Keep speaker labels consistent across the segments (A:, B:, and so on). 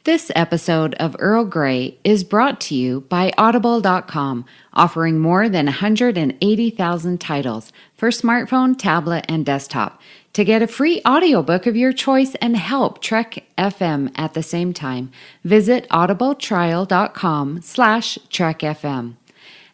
A: This episode of Earl Grey is brought to you by Audible.com, offering more than 180,000 titles for smartphone, tablet, and desktop. To get a free audiobook of your choice and help Trek FM at the same time, visit audibletrial.com/trekfm.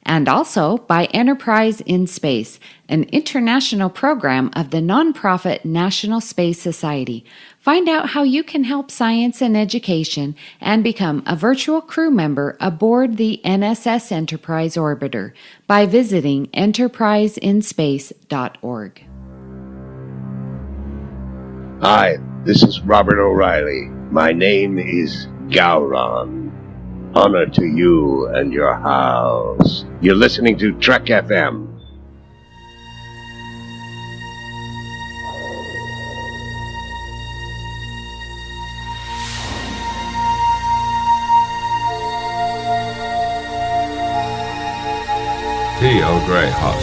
A: And also by Enterprise in Space, an international program of the nonprofit National Space Society. Find out how you can help science and education and become a virtual crew member aboard the NSS Enterprise Orbiter by visiting enterpriseinspace.org.
B: Hi, this is Robert O'Reilly. My name is Gowron. Honor to you and your house. You're listening to Trek FM.
C: Tea Earl Grey hot.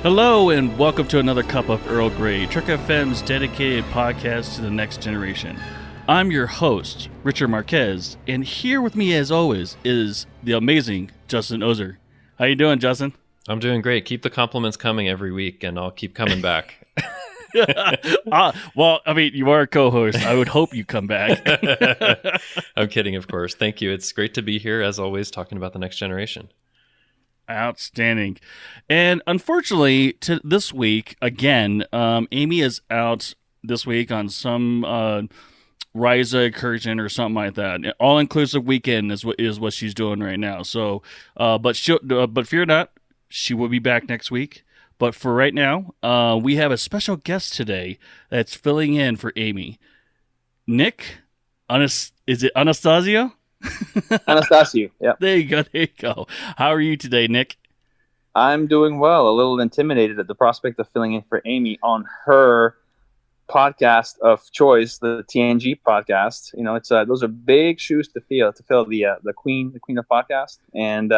D: Hello and welcome to another cup of Earl Grey, Trek FM's dedicated podcast to the next generation. I'm your host, Richard Marquez, and here with me as always is the amazing Justin Ozer. How you doing, Justin?
E: I'm doing great. Keep the compliments coming every week and I'll keep coming back.
D: Well, I mean, you are a co-host. I would hope you come back.
E: I'm kidding, of course. Thank you. It's great to be here, as always, talking about the next generation.
D: Outstanding. And unfortunately, this week, again, Amy is out this week on some Ryza excursion or something like that. All-inclusive weekend is what she's doing right now. So, but fear not, she will be back next week. But for right now, we have a special guest today that's filling in for Amy. Nick, is it Anastasio?
F: Anastasio, yeah.
D: There you go. How are you today, Nick?
F: I'm doing well. A little intimidated at the prospect of filling in for Amy on her podcast of choice, the TNG podcast. You know, it's those are big shoes to fill the queen of podcast, and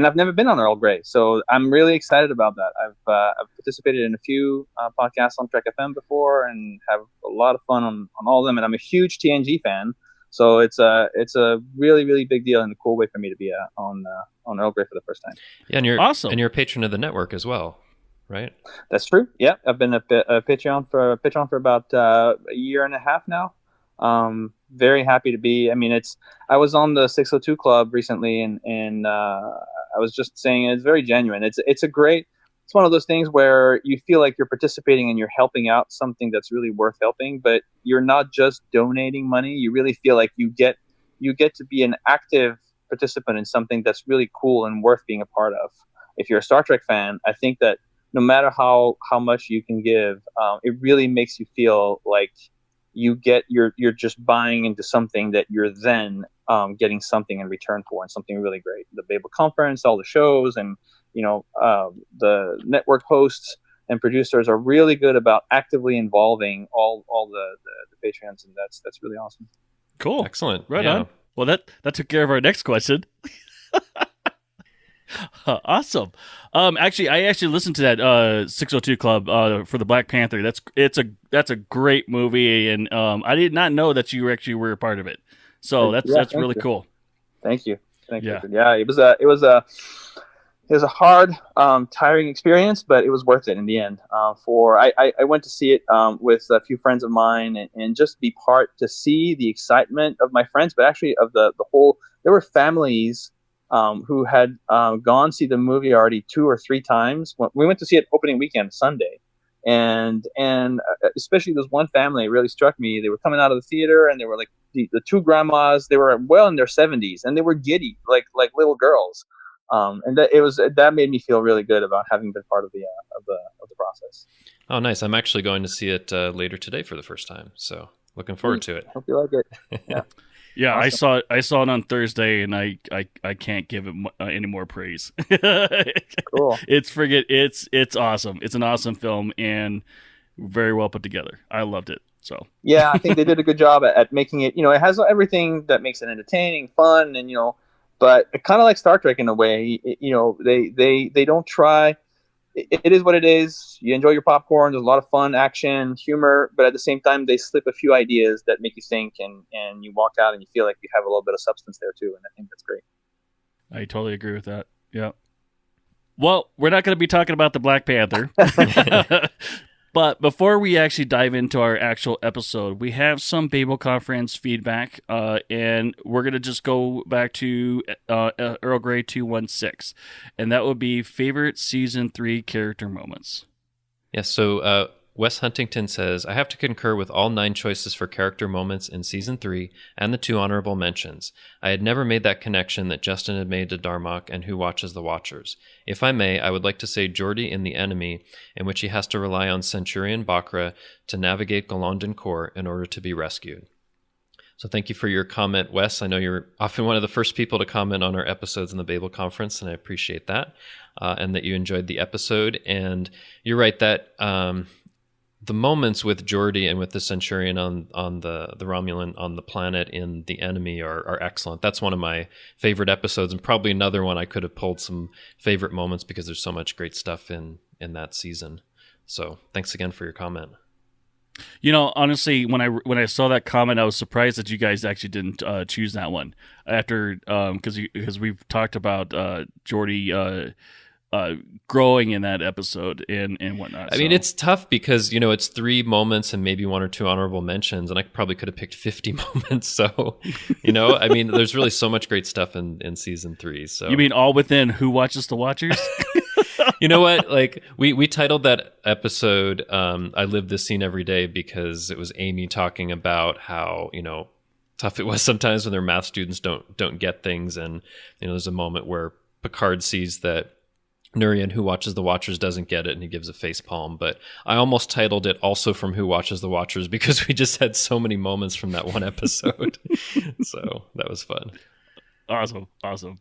F: I've never been on Earl Grey, so I'm really excited about that. I've participated in a few podcasts on Trek FM before, and have a lot of fun on all of them. And I'm a huge TNG fan. So it's a really, really big deal and a cool way for me to be on Earl Grey for the first time.
E: Yeah, and you're
D: awesome.
E: And you're a patron of the network as well, right?
F: That's true. Yeah, I've been a Patreon for about a year and a half now. Very happy to be. I mean, I was on the 602 Club recently, and I was just saying it's very genuine. It's one of those things where you feel like you're participating and you're helping out something that's really worth helping, but you're not just donating money. You really feel like you get to be an active participant in something that's really cool and worth being a part of. If you're a Star Trek fan, I think that no matter how much you can give, it really makes you feel like you're just buying into something that you're then getting something in return for, and something really great. The Babel Conference, all the shows, and the network hosts and producers are really good about actively involving all the Patreons, and that's really awesome.
D: Cool.
E: Excellent.
D: Right on. Well, that took care of our next question. Awesome. Actually, I listened to that 602 Club for the Black Panther. That's a great movie, and I did not know that you actually were a part of it. So that's really cool.
F: Thank you. Yeah, it was a hard, tiring experience, but it was worth it in the end. I went to see it with a few friends of mine, and just be part to see the excitement of my friends, but actually of the whole. There were families who had gone see the movie already 2 or 3 times. We went to see it opening weekend Sunday, and especially this one family really struck me. They were coming out of the theater, and they were like the 2 grandmas. They were well in their 70s, and they were giddy like little girls. And that made me feel really good about having been part of the process.
E: Oh, nice! I'm actually going to see it later today for the first time, so looking forward to it.
F: Hope you like it. Yeah.
D: Yeah, awesome. I saw it on Thursday, and I can't give it any more praise.
F: Cool.
D: It's awesome. It's an awesome film and very well put together. I loved it. So
F: yeah, I think they did a good job at making it. It has everything that makes it entertaining, fun, and but kind of like Star Trek in a way. They don't try. It is what it is. You enjoy your popcorn. There's a lot of fun, action, humor, but at the same time, they slip a few ideas that make you think, and you walk out and you feel like you have a little bit of substance there too. And I think that's great.
D: I totally agree with that. Yeah. Well, we're not going to be talking about the Black Panther. But before we actually dive into our actual episode, we have some Babel Conference feedback, and we're going to just go back to Earl Grey 216, and that would be favorite Season 3 character moments.
E: Yes, so Wes Huntington says, I have to concur with all 9 choices for character moments in Season 3 and the 2 honorable mentions. I had never made that connection that Justin had made to Darmok and Who Watches the Watchers. If I may, I would like to say Geordi in The Enemy, in which he has to rely on Centurion Bakra to navigate Golondon Core in order to be rescued. So thank you for your comment, Wes. I know you're often one of the first people to comment on our episodes in the Babel Conference, and I appreciate that, and that you enjoyed the episode. And you're right that the moments with Geordi and with the Centurion on the Romulan on the planet in The Enemy are excellent. That's one of my favorite episodes, and probably another one I could have pulled some favorite moments because there's so much great stuff in that season. So thanks again for your comment.
D: Honestly, when I saw that comment, I was surprised that you guys actually didn't choose that one after because we've talked about Geordi growing in that episode and whatnot.
E: I mean, it's tough because, it's 3 moments and maybe 1 or 2 honorable mentions, and I probably could have picked 50 moments. So, I mean, there's really so much great stuff in Season 3. So
D: you mean all within Who Watches the Watchers?
E: You know what? Like we titled that episode I Live This Scene Every Day because it was Amy talking about how, tough it was sometimes when their math students don't get things. And, there's a moment where Picard sees that Nurian, Who Watches the Watchers, doesn't get it, and he gives a face palm. But I almost titled it also from Who Watches the Watchers because we just had so many moments from that one episode. So that was fun.
D: Awesome.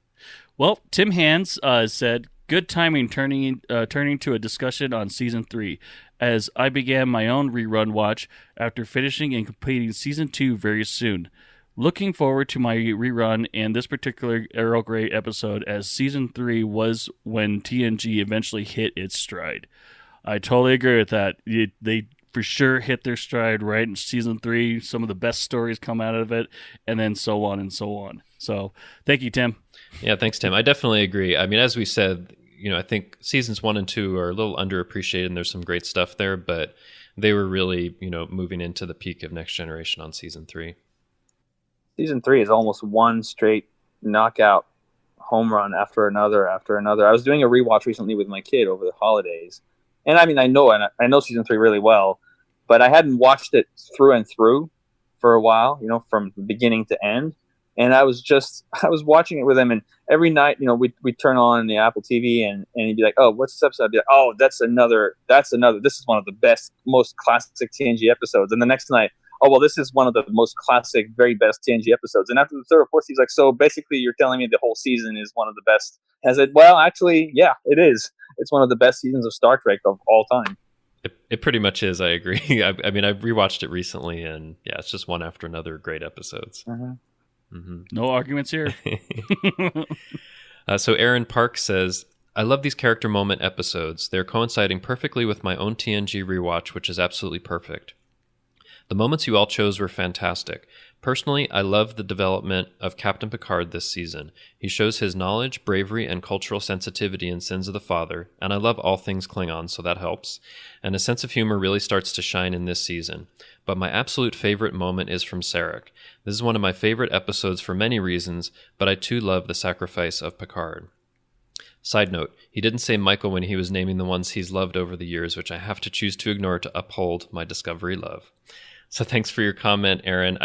D: Well, Tim Hands said, good timing turning to a discussion on Season 3, as I began my own rerun watch after finishing and completing Season 2 very soon. Looking forward to my rerun and this particular Earl Grey episode, as Season 3 was when TNG eventually hit its stride. I totally agree with that. They for sure hit their stride right in Season 3. Some of the best stories come out of it, and then so on and so on. So thank you, Tim.
E: Yeah, thanks, Tim. I definitely agree. I mean, as we said, I think Seasons 1 and 2 are a little underappreciated, and there's some great stuff there, but they were really, moving into the peak of Next Generation on Season 3.
F: Season 3 is almost one straight knockout home run after another. I was doing a rewatch recently with my kid over the holidays, and I mean, I know Season 3 really well, but I hadn't watched it through and through for a while, from beginning to end. And I was watching it with him, and every night, we'd turn on the Apple TV, and he'd be like, "Oh, what's this episode?" I'd be like, "Oh, that's another. This is one of the best, most classic TNG episodes." And the next night, "Oh, well, this is one of the most classic, very best TNG episodes." And after the 3rd or 4th, he's like, "So basically, you're telling me the whole season is one of the best?" And I said, "Well, actually, yeah, it is. It's one of the best seasons of Star Trek of all time."
E: It pretty much is. I agree. I mean, I rewatched it recently, and yeah, it's just one after another great episodes.
F: Mm-hmm.
E: Mm-hmm.
D: No arguments here.
E: So Aaron Park says, I love these character moment episodes. They're coinciding perfectly with my own TNG rewatch, which is absolutely perfect. The moments you all chose were fantastic. Personally, I love the development of Captain Picard this season. He shows his knowledge, bravery, and cultural sensitivity in Sins of the Father, and I love all things Klingon, so that helps. And his sense of humor really starts to shine in this season. But my absolute favorite moment is from Sarek. This is one of my favorite episodes for many reasons, but I too love the sacrifice of Picard. Side note, he didn't say Michael when he was naming the ones he's loved over the years, which I have to choose to ignore to uphold my Discovery love. So thanks for your comment, Aaron.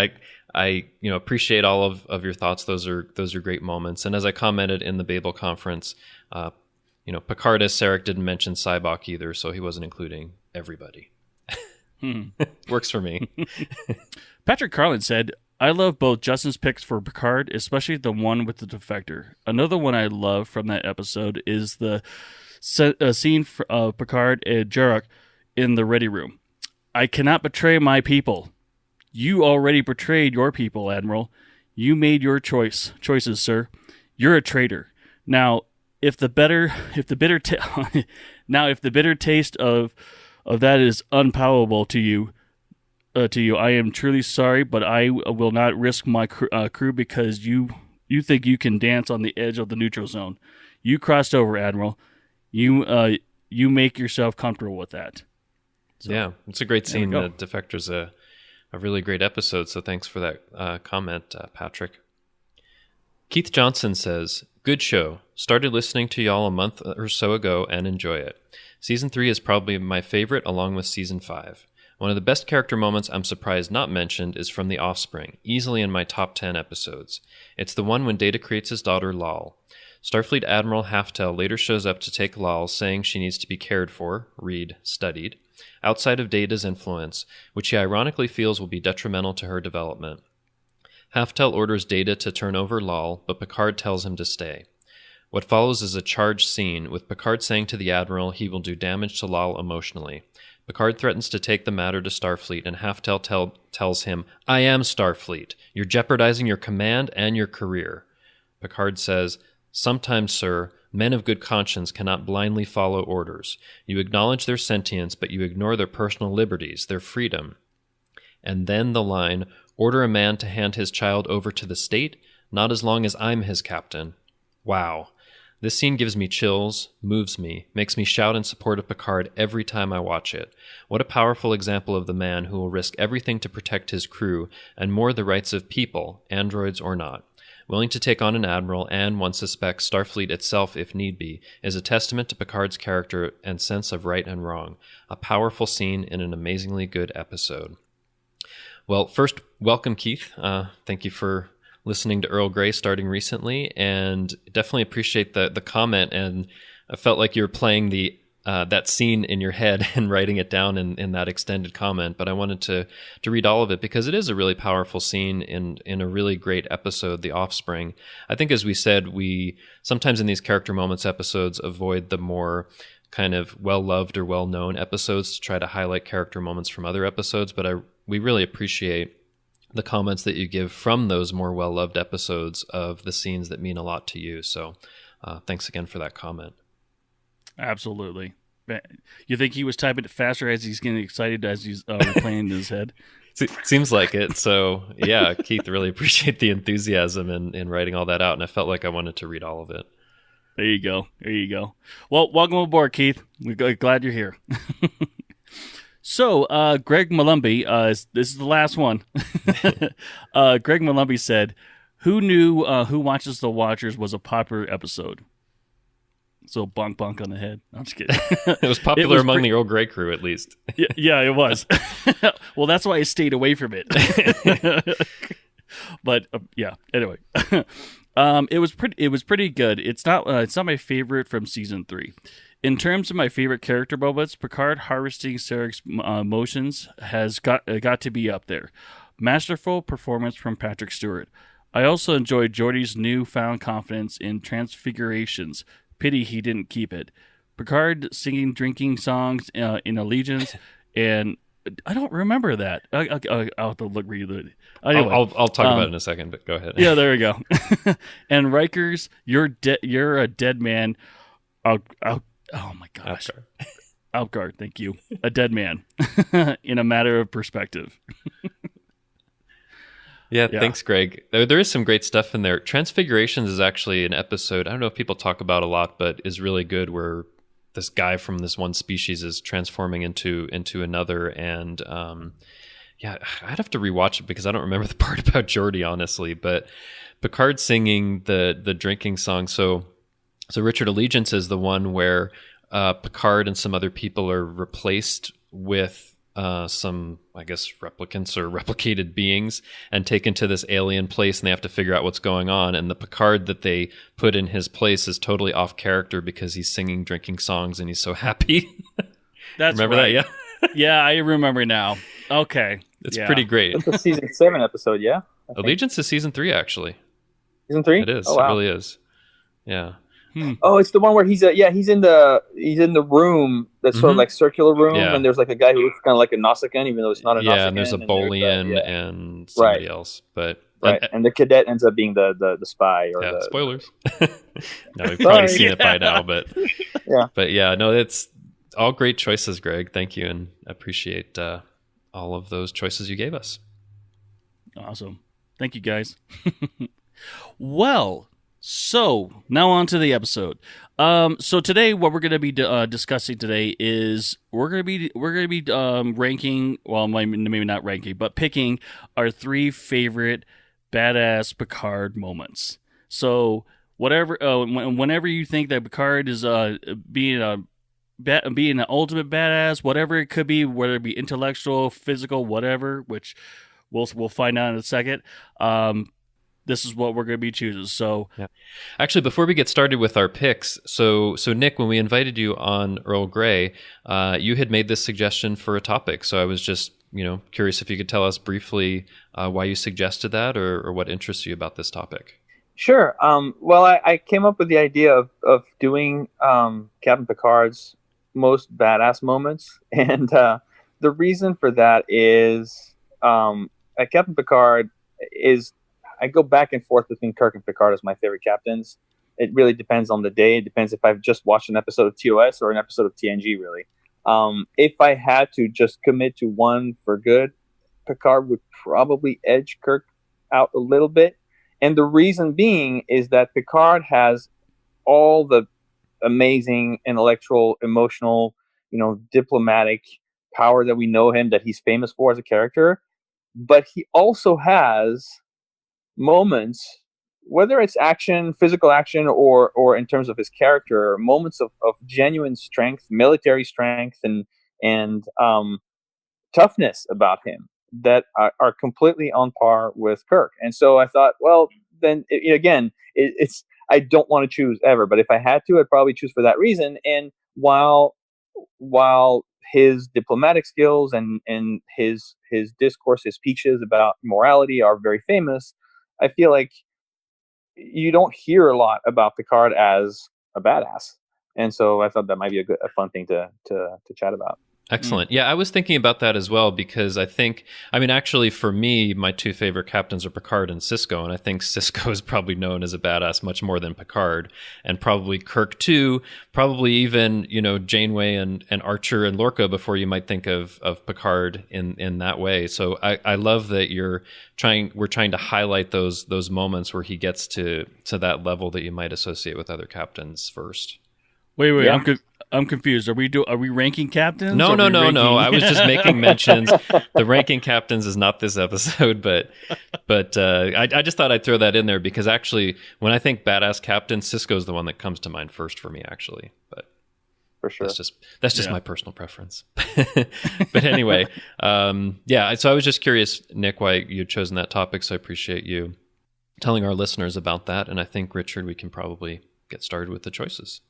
E: I appreciate all of your thoughts. Those are great moments. And as I commented in the Babel conference, Picard as Sarek didn't mention Cybok either, so he wasn't including everybody. Works for me.
D: Patrick Carlin said, I love both Justin's picks for Picard, especially the one with the Defector. Another one I love from that episode is the scene of Picard and Jarek in the ready room. I cannot betray my people. You already betrayed your people, Admiral. You made your choices, sir. you're a traitor. Now, if the bitter taste of that is unpalatable to you, I am truly sorry, but I will not risk my crew because you think you can dance on the edge of the neutral zone. You crossed over, Admiral. You make yourself comfortable with that. So,
E: yeah, it's a great scene. Defector's a really great episode, so thanks for that comment, Patrick. Keith Johnson says, good show. Started listening to y'all a month or so ago and enjoy it. Season 3 is probably my favorite along with Season 5. One of the best character moments I'm surprised not mentioned is from The Offspring, easily in my top 10 episodes. It's the one when Data creates his daughter Lal. Starfleet Admiral Halftel later shows up to take Lal, saying she needs to be cared for, read, studied, outside of Data's influence, which he ironically feels will be detrimental to her development. Halftel orders Data to turn over Lal, but Picard tells him to stay. What follows is a charged scene, with Picard saying to the Admiral he will do damage to Lal emotionally. Picard threatens to take the matter to Starfleet, and Halftel tells him, I am Starfleet. You're jeopardizing your command and your career. Picard says, sometimes, sir, men of good conscience cannot blindly follow orders. You acknowledge their sentience, but you ignore their personal liberties, their freedom. And then the line, order a man to hand his child over to the state, not as long as I'm his captain. Wow. This scene gives me chills, moves me, makes me shout in support of Picard every time I watch it. What a powerful example of the man who will risk everything to protect his crew, and more the rights of people, androids or not. Willing to take on an admiral and, one suspects, Starfleet itself if need be, is a testament to Picard's character and sense of right and wrong. A powerful scene in an amazingly good episode. Well, first, welcome, Keith. Thank you for listening to Earl Grey starting recently, and definitely appreciate the comment. And I felt like you were playing that scene in your head and writing it down in that extended comment. But I wanted to read all of it because it is a really powerful scene in a really great episode, The Offspring. I think, as we said, we sometimes in these character moments episodes avoid the more kind of well-loved or well-known episodes to try to highlight character moments from other episodes. But we really appreciate the comments that you give from those more well-loved episodes of the scenes that mean a lot to you. So thanks again for that comment.
D: Absolutely. You think he was typing it faster as he's getting excited as he's replaying in his head?
E: Seems like it. So yeah, Keith, really appreciate the enthusiasm in writing all that out. And I felt like I wanted to read all of it.
D: There you go. Well, welcome aboard, Keith. We're glad you're here. So, Greg Malumbi, this is the last one. Greg Malumbi said, who knew Who Watches the Watchers was a popular episode? So, bonk on the head. I'm just kidding.
E: It was popular among the Earl Grey crew, at least.
D: Yeah, it was. Well, that's why I stayed away from it. But, yeah, anyway. It was pretty good. It's not my favorite from season 3. In terms of my favorite character moments, Picard harvesting Sarek's emotions has got to be up there. Masterful performance from Patrick Stewart. I also enjoyed Geordi's newfound confidence in transfigurations. Pity he didn't keep it. Picard singing drinking songs in Allegiance, and I don't remember that. I'll have to read it. Anyway,
E: I'll talk about it in a second, but go ahead.
D: Yeah, there we go. And Riker's, you're a dead man. Oh my gosh. Outguard, thank you. A dead man in a matter of perspective.
E: Yeah, thanks, Greg. There is some great stuff in there. Transfigurations is actually an episode I don't know if people talk about a lot, but is really good, where this guy from this one species is transforming into another. And I'd have to rewatch it because I don't remember the part about Geordi, honestly. But Picard singing the drinking song. So Richard Allegiance is the one where Picard and some other people are replaced with some, I guess, replicants or replicated beings and taken to this alien place, and they have to figure out what's going on. And the Picard that they put in his place is totally off character because he's singing drinking songs and he's so happy.
D: That's
E: remember
D: right.
E: that? Yeah.
D: Yeah, I remember now. Okay.
E: It's pretty great.
F: That's a season 7 episode, yeah?
E: Allegiance is season 3, actually.
F: Season 3?
E: It is.
F: Oh, wow.
E: It really is. Yeah.
F: Oh, it's the one where he's in the room that's sort of like circular room, and there's like a guy who looks kind of like a Nausicaan, even though it's not a Nausicaan.
E: Yeah, and there's a Bolian and somebody else. But
F: Right, and the cadet ends up being the spy or the
E: spoilers. No, we've probably seen it by now, but no, it's all great choices, Greg. Thank you, and appreciate all of those choices you gave us.
D: Awesome, thank you guys. Well, so now on to the episode. So today, what we're going to be discussing today is we're going to be ranking. Well, maybe not ranking, but picking our 3 favorite badass Picard moments. So whenever you think that Picard is being an ultimate badass, whatever it could be, whether it be intellectual, physical, whatever, which we'll find out in a second. This is what we're going to be choosing. So,
E: actually, before we get started with our picks, so Nick, when we invited you on Earl Grey, you had made this suggestion for a topic. So I was just curious if you could tell us briefly why you suggested that, or what interests you about this topic.
F: Sure. Well, I came up with the idea of doing Captain Picard's most badass moments, and the reason for that is Captain Picard is. I go back and forth between Kirk and Picard as my favorite captains. It really depends on the day. It depends if I've just watched an episode of TOS or an episode of TNG, really. If I had to just commit to one for good, Picard would probably edge Kirk out a little bit. And the reason being is that Picard has all the amazing intellectual, emotional, diplomatic power that we know him, that he's famous for as a character. But he also has moments, whether it's action, physical action, or in terms of his character, moments of genuine strength, military strength, and toughness about him that are completely on par with Kirk. And so I thought, well, then it's I don't want to choose ever, but if I had to, I'd probably choose for that reason. And while his diplomatic skills and his discourse, his speeches about morality are very famous, I feel like you don't hear a lot about Picard as a badass, and so I thought that might be a fun thing to chat about.
E: Excellent. Yeah, I was thinking about that as well, because actually for me, my 2 favorite captains are Picard and Sisko, and I think Sisko is probably known as a badass much more than Picard, and probably Kirk too, probably even, Janeway and Archer and Lorca before you might think of Picard in that way. So I love that we're trying to highlight those moments where he gets to that level that you might associate with other captains first.
D: Wait, yeah. I'm confused. Are we ranking captains?
E: No. I was just making mentions. The ranking captains is not this episode, but I just thought I'd throw that in there because actually, when I think badass captain, Sisko's the one that comes to mind first for me, actually. But
F: for sure,
E: that's just my personal preference. But anyway, So I was just curious, Nick, why you'd chosen that topic. So I appreciate you telling our listeners about that. And I think, Richard, we can probably get started with the choices.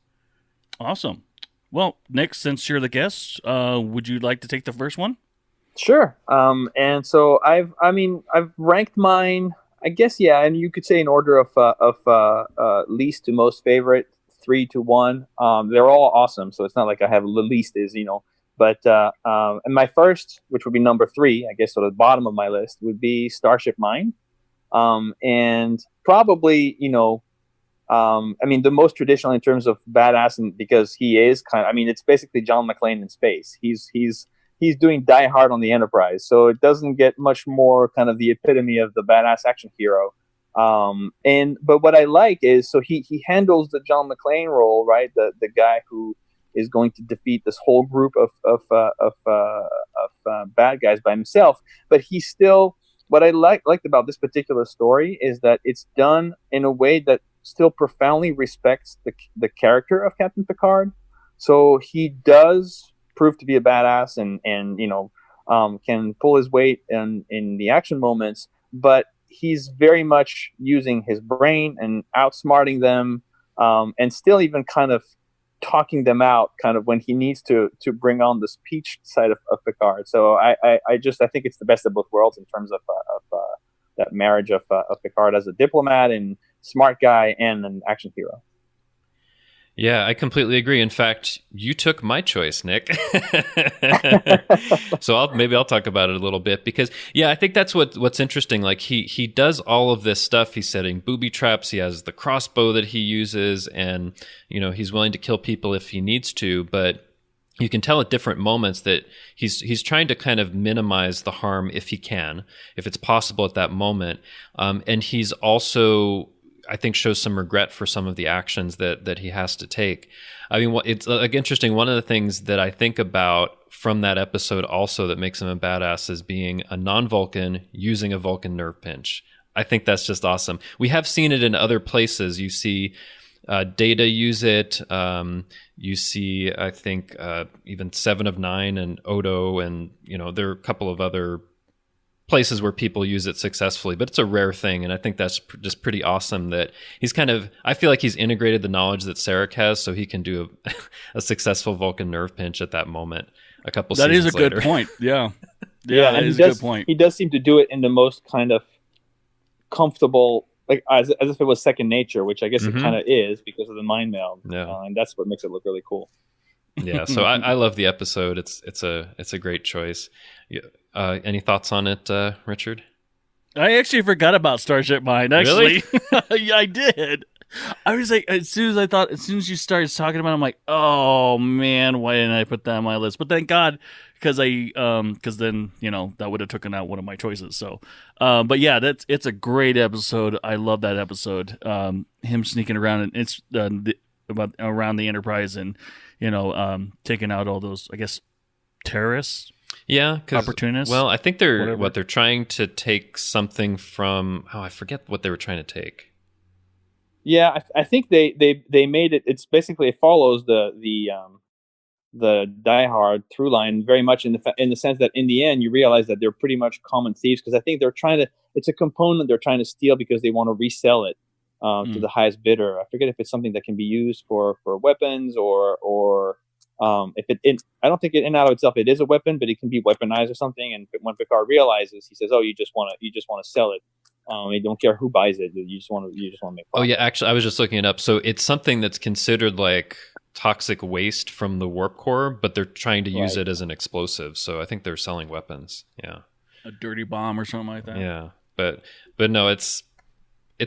D: Awesome. Well, Nick, since you're the guest, would you like to take the first one?
F: Sure. And so I've ranked mine, I guess, and you could say in order of least to most favorite, 3 to 1. They're all awesome, so it's not like I have the least is, But and my first, which would be number 3, I guess, so the bottom of my list would be Starship Mine, and probably, the most traditional in terms of badass, and because he is it's basically John McClane in space. He's doing Die Hard on the Enterprise, so it doesn't get much more kind of the epitome of the badass action hero. But what I like is, so he handles the John McClane role, right? The guy who is going to defeat this whole group of bad guys by himself. But he's still, what I liked about this particular story is that it's done in a way that still profoundly respects the character of Captain Picard. So he does prove to be a badass and can pull his weight in the action moments, but he's very much using his brain and outsmarting them, and still even kind of talking them out kind of when he needs to bring on the speech side of Picard. So I think it's the best of both worlds in terms of that marriage of Picard as a diplomat and smart guy and an action hero.
E: Yeah, I completely agree. In fact, you took my choice, Nick. So maybe I'll talk about it a little bit because, yeah, I think that's what's interesting. Like he does all of this stuff. He's setting booby traps. He has the crossbow that he uses, and he's willing to kill people if he needs to. But you can tell at different moments that he's trying to kind of minimize the harm if he can, if it's possible at that moment. And he's also, I think, shows some regret for some of the actions that he has to take. I mean, it's like interesting. One of the things that I think about from that episode also that makes him a badass is being a non-Vulcan using a Vulcan nerve pinch. I think that's just awesome. We have seen it in other places. You see Data use it. You see, I think, even Seven of Nine and Odo, and there are a couple of other places where people use it successfully, but it's a rare thing. And I think that's just pretty awesome that he's I feel like he's integrated the knowledge that Sarek has so he can do a successful Vulcan nerve pinch at that moment a couple
D: that
E: seasons
D: is a
E: later.
D: Good point. Yeah. Yeah, that is a good point.
F: He does seem to do it in the most kind of comfortable, like as if it was second nature, which I guess it kind of is because of the mind meld.
E: Yeah.
F: And that's what makes it look really cool.
E: Yeah, so I love the episode. It's a great choice. Any thoughts on it, Richard?
D: I actually forgot about Starship Mine. Actually,
E: Really?
D: Yeah, I did. I was like, as soon as you started talking about it, I'm like, oh man, why didn't I put that on my list? But thank God, because then that would have taken out one of my choices. So, but yeah, it's a great episode. I love that episode. Him sneaking around, and it's about around the Enterprise, and taking out all those, I guess, terrorists.
E: Yeah,
D: opportunists.
E: Well, I think they're trying to take something from. Oh, I forget what they were trying to take.
F: Yeah, I think they made it. It's basically, it follows the Die Hard through line very much in the sense that in the end you realize that they're pretty much common thieves, because I think they're trying to. It's a component they're trying to steal because they want to resell it to the highest bidder. I forget if it's something that can be used for weapons or if it. I don't think in and out of itself it is a weapon, but it can be weaponized or something. And when Picard realizes, he says, "Oh, you just want to sell it. You don't care who buys it. You just want to make profit."
E: Oh yeah, actually, I was just looking it up. So it's something that's considered like toxic waste from the warp core, but they're trying to use it as an explosive. So I think they're selling weapons. Yeah,
D: a dirty bomb or something like that.
E: Yeah, but no, it's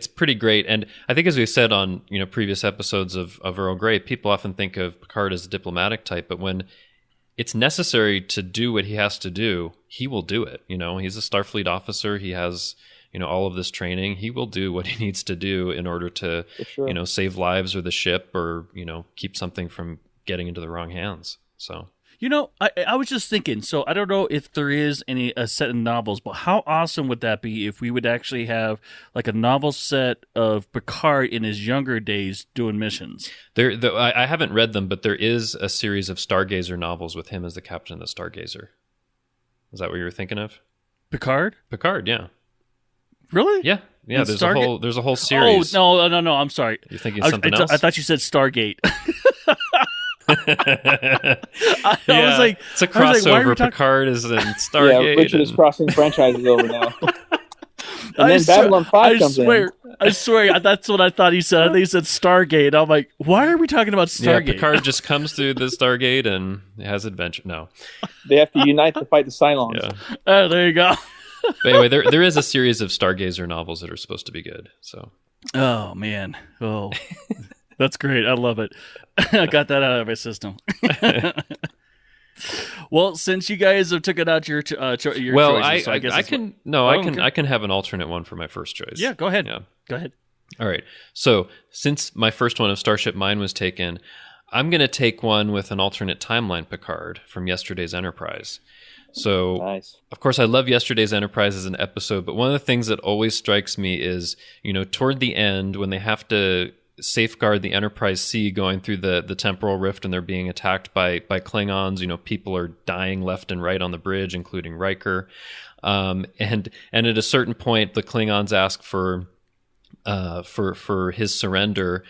E: pretty great. And I think, as we said on previous episodes of Earl Grey, people often think of Picard as a diplomatic type, but when it's necessary to do what he has to do, he will do it. He's a Starfleet officer. He has all of this training. He will do what he needs to do in order to save lives or the ship, or keep something from getting into the wrong hands. So
D: I was just thinking, so I don't know if there is a set of novels, but how awesome would that be if we would actually have like a novel set of Picard in his younger days doing missions?
E: I haven't read them, but there is a series of Stargazer novels with him as the captain of the Stargazer. Is that what you were thinking of?
D: Picard,
E: yeah.
D: Really?
E: Yeah. There's a whole series.
D: Oh no! I'm sorry.
E: You're thinking of something else?
D: I thought you said Stargate.
E: I was like, it's a
D: like,
E: crossover. Picard is in Stargate.
F: Yeah, Richard is crossing franchises over now. And then Babylon 5 comes in.
D: I swear, that's what I thought he said. I think he said Stargate. I'm like, why are we talking about Stargate?
E: Yeah, Picard just comes through the Stargate and has adventure. No.
F: They have to unite to fight the Cylons.
E: Yeah.
D: Oh, there you go.
E: But anyway, there is a series of Stargazer novels that are supposed to be good. So.
D: Oh man! Oh, that's great. I love it. I got that out of my system. Well, since you guys have taken out your choices, so
E: I can have an alternate one for my first choice.
D: Yeah, go ahead. Yeah, go ahead.
E: All right. So since my first one of Starship Mine was taken, I'm going to take one with an alternate timeline Picard from yesterday's Enterprise. So,
F: nice.
E: Of course, I love yesterday's Enterprise as an episode, but one of the things that always strikes me is, toward the end, when they have to safeguard the Enterprise C going through the temporal rift and they're being attacked by Klingons, people are dying left and right on the bridge, including Riker. And at a certain point, the Klingons ask for his surrender.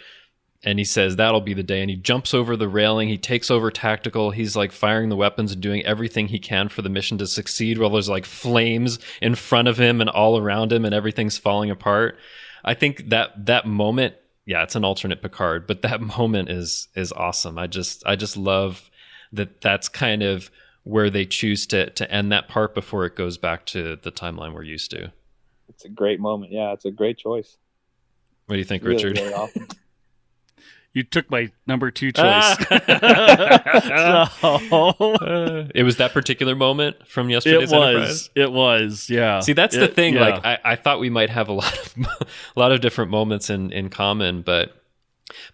E: And he says, that'll be the day. And he jumps over the railing. He takes over tactical. He's like firing the weapons and doing everything he can for the mission to succeed, while there's like flames in front of him and all around him and everything's falling apart. I think that moment yeah, it's an alternate Picard, but that moment is awesome. I just love that that's kind of where they choose to end that part before it goes back to the timeline we're used to.
F: It's a great moment. Yeah, it's a great choice.
E: What do you think,
F: Really,
E: Richard?
F: really awesome.
D: You took my number 2 choice.
E: It was that particular moment from yesterday's Enterprise?
D: It was, yeah.
E: See, that's the thing.
D: Yeah.
E: Like, I thought we might have a lot of different moments in common, but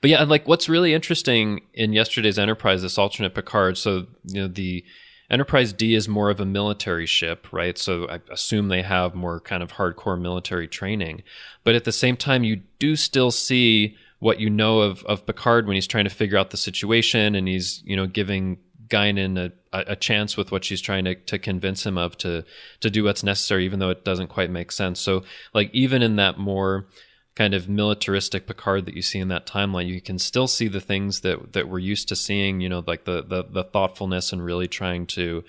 E: yeah, like what's really interesting in yesterday's Enterprise, this alternate Picard. So, the Enterprise D is more of a military ship, right? So I assume they have more kind of hardcore military training, but at the same time, you do still see what you know of Picard when he's trying to figure out the situation, and he's giving Guinan a chance with what she's trying to convince him of to do what's necessary, even though it doesn't quite make sense. So like even in that more kind of militaristic Picard that you see in that timeline, you can still see the things that we're used to seeing, like the thoughtfulness and really trying to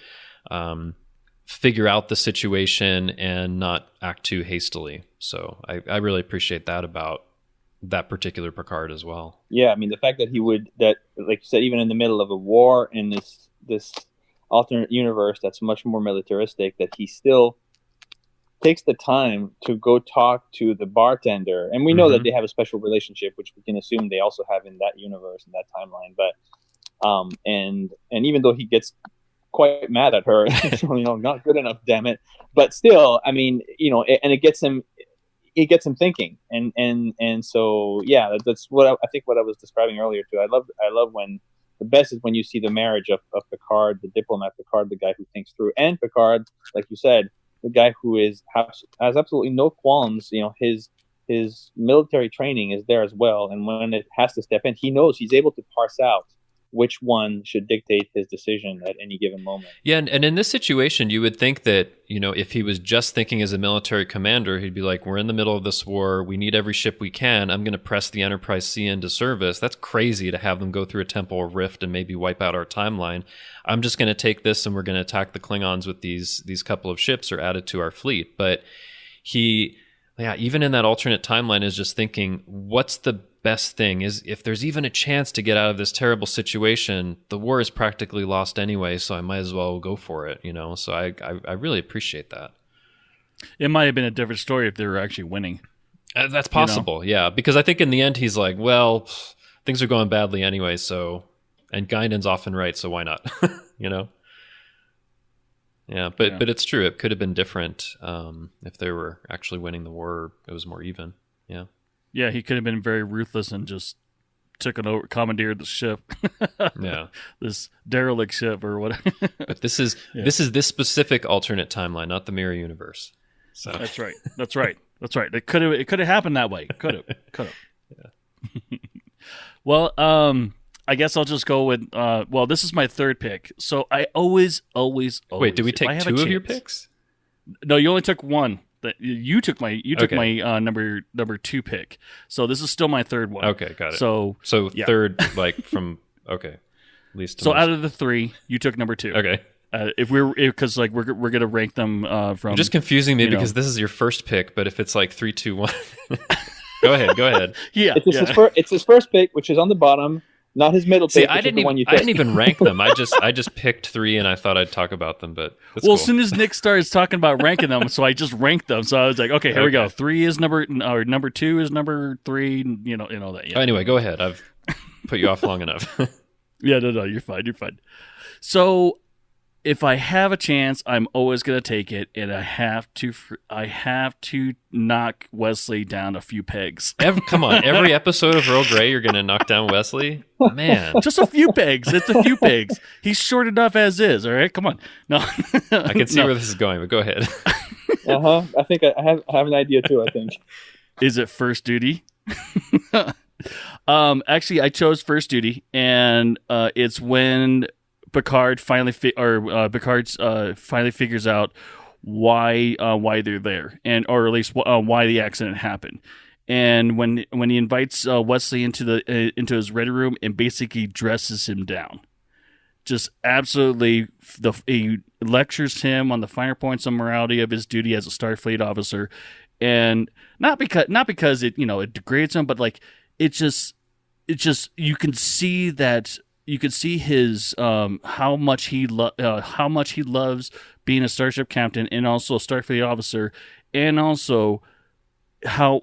E: figure out the situation and not act too hastily. So I really appreciate that about that particular Picard as well.
F: Yeah, I mean the fact that like you said, even in the middle of a war in this alternate universe that's much more militaristic, that he still takes the time to go talk to the bartender, and we know that they have a special relationship, which we can assume they also have in that universe, in that timeline. But and even though he gets quite mad at her, not good enough, damn it. But still, I mean, and it gets him thinking, and so yeah, that's what I think what I was describing earlier too. I love when the best is when you see the marriage of Picard, the diplomat Picard, the guy who thinks through, and Picard, like you said, the guy who has absolutely no qualms. His military training is there as well, and when it has to step in, he knows he's able to parse out which one should dictate his decision at any given moment.
E: Yeah, and in this situation, you would think that, if he was just thinking as a military commander, he'd be like, we're in the middle of this war, we need every ship we can, I'm going to press the Enterprise C into service. That's crazy to have them go through a temporal rift and maybe wipe out our timeline. I'm just going to take this and we're going to attack the Klingons with these couple of ships or add it to our fleet. But even in that alternate timeline, is just thinking, what's the best thing? Is if there's even a chance to get out of this terrible situation, the war is practically lost anyway, so I might as well go for it, So I really appreciate that.
D: It might have been a different story if they were actually winning.
E: That's possible, yeah. Because I think in the end, he's like, well, things are going badly anyway, so... And Guinan's often right, so why not? Yeah, but it's true. It could have been different if they were actually winning the war. It was more even. Yeah. Yeah,
D: he could have been very ruthless and just took it over, commandeered the ship.
E: Yeah,
D: this derelict ship or whatever.
E: But this is this specific alternate timeline, not the mirror universe. So
D: that's right. It could have happened that way. Could have. Yeah. Well, I guess I'll just go with. This is my third pick. So I always.
E: Wait, did we take two of your picks?
D: No, you only took one. You took my number 2 pick. So this is still my third one.
E: Okay, got it.
D: So
E: yeah. Third, like from least.
D: So out of the 3, you took number 2.
E: Okay.
D: Because we're gonna rank them from.
E: You're just confusing me because this is your first pick, but if it's like 3, 2, 1, go ahead.
D: Yeah,
F: it's his first pick, which is on the bottom. Not his middle pick.
E: I didn't even rank them. I just picked 3, and I thought I'd talk about them. But cool.
D: As soon as Nick starts talking about ranking them, so I just ranked them. So I was like, okay, here we go. 3 is number 2 is number 3. You know that. Yeah.
E: Anyway, go ahead. I've put you off long enough.
D: Yeah, no, you're fine. So if I have a chance, I'm always gonna take it, and I have to knock Wesley down a few pegs.
E: Come on, every episode of Earl Grey, you're gonna knock down Wesley, man.
D: Just a few pegs. It's a few pegs. He's short enough as is. All right, come on. No,
E: I can see where this is going, but go ahead.
F: I think I have an idea too. I think.
D: Is it First Duty? Actually, I chose First Duty, and it's when Picard finally figures out why they're there, or at least why the accident happened. And when he invites Wesley into his ready room and basically dresses him down, just absolutely, he lectures him on the finer points of morality of his duty as a Starfleet officer, and not because it it degrades him, but like you can see that. You can see his how much he loves being a starship captain and also a Starfleet officer, and also how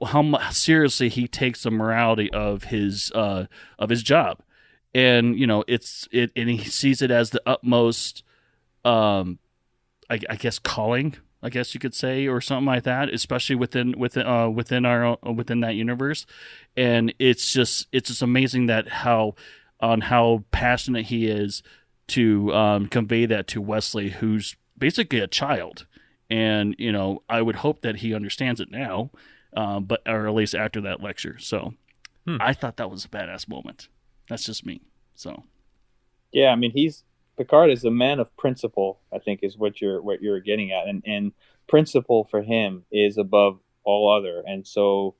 D: seriously he takes the morality of his job, and and he sees it as the utmost, I guess calling, I guess you could say, or something like that, especially within that universe, and it's just amazing that how passionate he is to convey that to Wesley, who's basically a child. And, I would hope that he understands it now, or at least after that lecture. So I thought that was a badass moment. That's just me. So,
F: yeah, I mean, Picard is a man of principle, I think is what you're getting at. And principle for him is above all other. And so,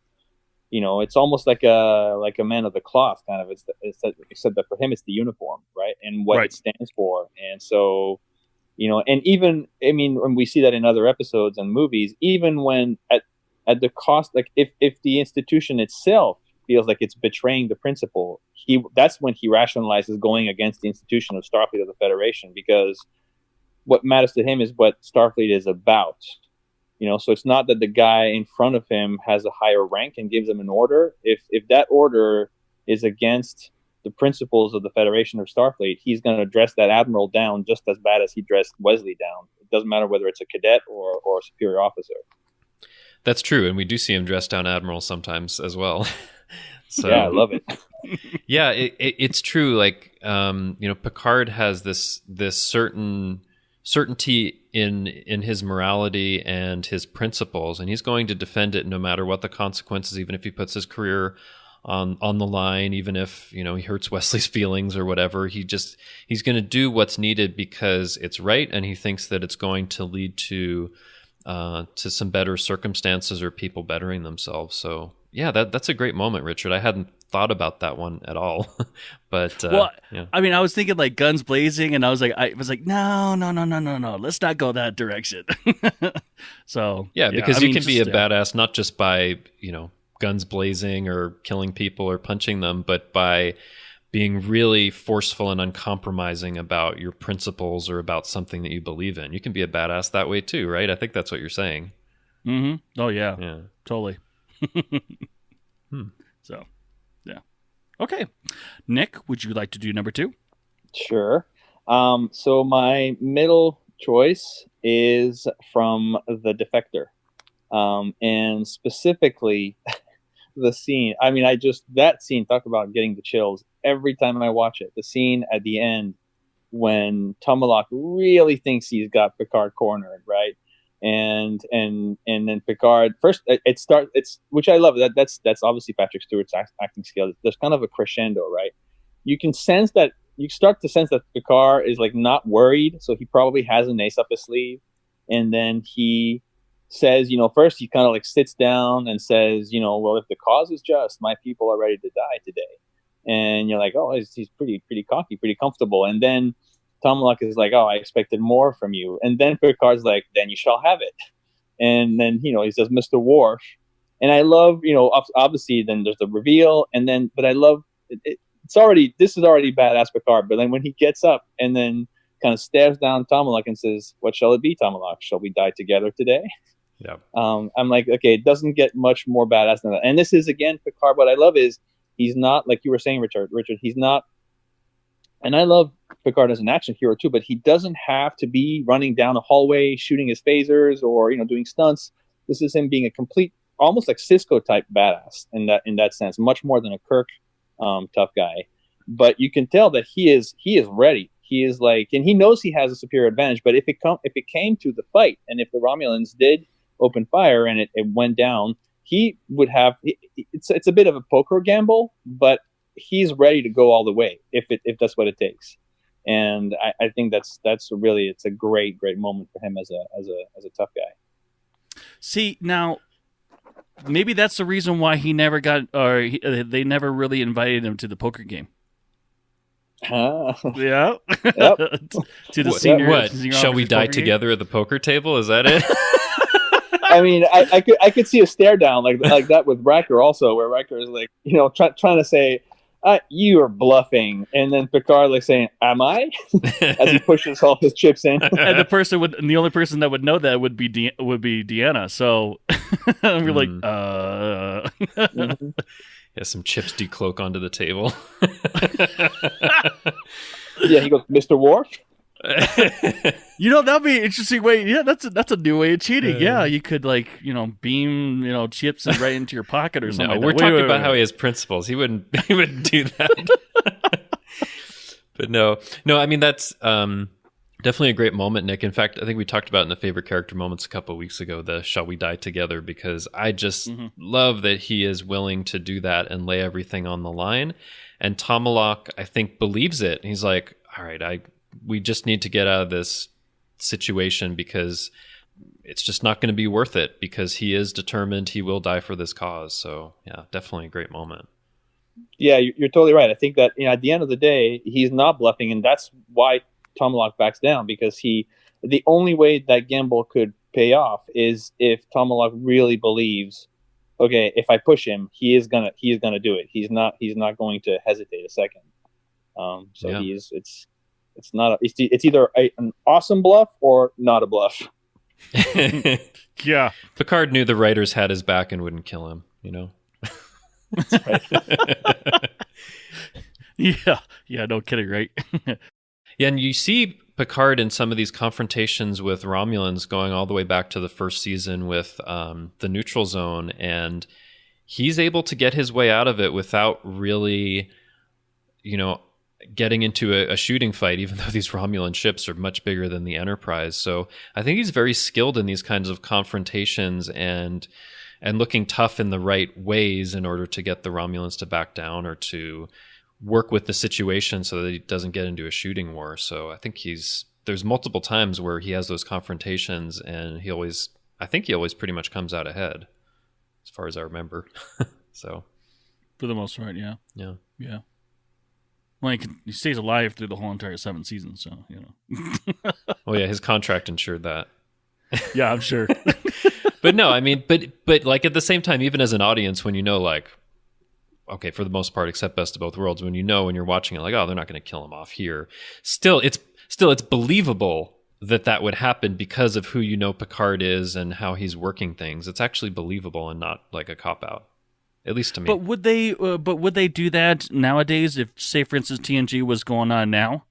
F: it's almost like a man of the cloth kind of. Except that for him, it's the uniform, right, and what it stands for. And so, and even when we see that in other episodes and movies, even when at the cost, like if the institution itself feels like it's betraying the principle, that's when he rationalizes going against the institution of Starfleet or the Federation, because what matters to him is what Starfleet is about. So it's not that the guy in front of him has a higher rank and gives him an order. If that order is against the principles of the Federation or Starfleet, he's going to dress that admiral down just as bad as he dressed Wesley down. It doesn't matter whether it's a cadet or a superior officer.
E: That's true, and we do see him dress down admirals sometimes as well. So,
F: yeah, I love it.
E: Yeah, it's true. Like, Picard has this certainty in his morality and his principles, and he's going to defend it no matter what the consequences, even if he puts his career on the line, even if he hurts Wesley's feelings or whatever. He's going to do what's needed because it's right, and he thinks that it's going to lead to some better circumstances or people bettering themselves. So yeah, that's a great moment, Richard. I hadn't thought about that one at all. But yeah.
D: I mean, I was thinking like guns blazing, and I was like, no, let's not go that direction. So
E: yeah, because you can be a badass not just by guns blazing or killing people or punching them, but by being really forceful and uncompromising about your principles or about something that you believe in. You can be a badass that way too, right? I think that's what you're saying.
D: Mm-hmm. Oh yeah, totally. So, yeah. Okay. Nick, would you like to do number 2?
F: Sure. So my middle choice is from The Defector. And specifically the scene. I mean, that scene, talk about getting the chills every time I watch it. The scene at the end when Tomalak really thinks he's got Picard cornered, right? And then Picard first it's which I love. That's obviously Patrick Stewart's acting skill. There's kind of a crescendo, right? You start to sense that Picard is like not worried, so he probably has an ace up his sleeve. And then he says, first he kind of like sits down and says, well, if the cause is just, my people are ready to die today. And you're like, oh, he's pretty cocky, pretty comfortable. And then Tomalak is like, oh, I expected more from you. And then Picard's like, then you shall have it. And then, he says, Mr. Worf. And I love, obviously then there's the reveal. And then, but I love, this is already badass Picard. But then when he gets up and then kind of stares down Tomalak and says, what shall it be, Tomalak? Shall we die together today?
E: Yeah.
F: I'm like, okay, it doesn't get much more badass than that. And this is, again, Picard. What I love is he's not, like you were saying, Richard, he's not, and I love Picard as an action hero too, but he doesn't have to be running down a hallway, shooting his phasers or, doing stunts. This is him being a complete, almost like Cisco type badass in that sense, much more than a Kirk tough guy. But you can tell that he is ready. He is like, and he knows he has a superior advantage, but if it came to the fight and if the Romulans did open fire and it went down, he would have, it's a bit of a poker gamble, but he's ready to go all the way if that's what it takes. And I think that's really, it's a great moment for him as a tough guy.
D: See, now maybe that's the reason why he never got, or they never really invited him to the poker game. Yeah.
F: Yep.
D: To the senior.
E: What?
D: Senior
E: Shall we die
D: poker
E: together at the poker table? Is that it?
F: I mean, I could see a stare down like that with Riker also, where Riker is like, trying to say, you are bluffing, and then Picard like saying, "Am I?" as he pushes all his chips in.
D: And the only person that would know that would be Deanna. So we're like,
F: Mm-hmm.
E: Yeah, some chips decloak onto the table.
F: Yeah, he goes, "Mr. Worf."
D: That'd be an interesting way. Yeah, that's a new way of cheating. Yeah, you could beam chips right into your pocket or something.
E: No, we're talking about how he has principles. He wouldn't do that. But no. I mean, that's definitely a great moment, Nick. In fact, I think we talked about in the favorite character moments a couple of weeks ago, the "Shall we die together?" because I just love that he is willing to do that and lay everything on the line. And Tomalak, I think, believes it. He's like, all right, we just need to get out of this situation because it's just not going to be worth it, because he is determined he will die for this cause. So yeah, definitely a great moment.
F: Yeah, you're totally right. I think that at the end of the day, he's not bluffing, and that's why Tomalak backs down, because the only way that gamble could pay off is if Tomalak really believes, okay, if I push him, he is gonna do it. He's not going to hesitate a second. It's either an awesome bluff or not a bluff.
D: Yeah,
E: Picard knew the writers had his back and wouldn't kill him.
F: That's right.
D: Yeah, no kidding, right?
E: Yeah, and you see Picard in some of these confrontations with Romulans going all the way back to the first season with the neutral zone, and he's able to get his way out of it without really, getting into a shooting fight, even though these Romulan ships are much bigger than the Enterprise. So I think he's very skilled in these kinds of confrontations and looking tough in the right ways in order to get the Romulans to back down or to work with the situation so that he doesn't get into a shooting war. So I think there's multiple times where he has those confrontations, and I think he always pretty much comes out ahead, as far as I remember. So
D: for the most part, yeah.
E: Yeah.
D: Well, he stays alive through the whole entire 7 seasons, so
E: Well, yeah, his contract ensured that.
D: Yeah, I'm sure.
E: But no, I mean, but like at the same time, even as an audience, when okay, for the most part, except Best of Both Worlds, when you're watching it, like, oh, they're not going to kill him off here. Still, it's believable that would happen because of who Picard is and how he's working things. It's actually believable and not like a cop out, at least to me.
D: But would they do that nowadays? If, say, for instance, TNG was going on now,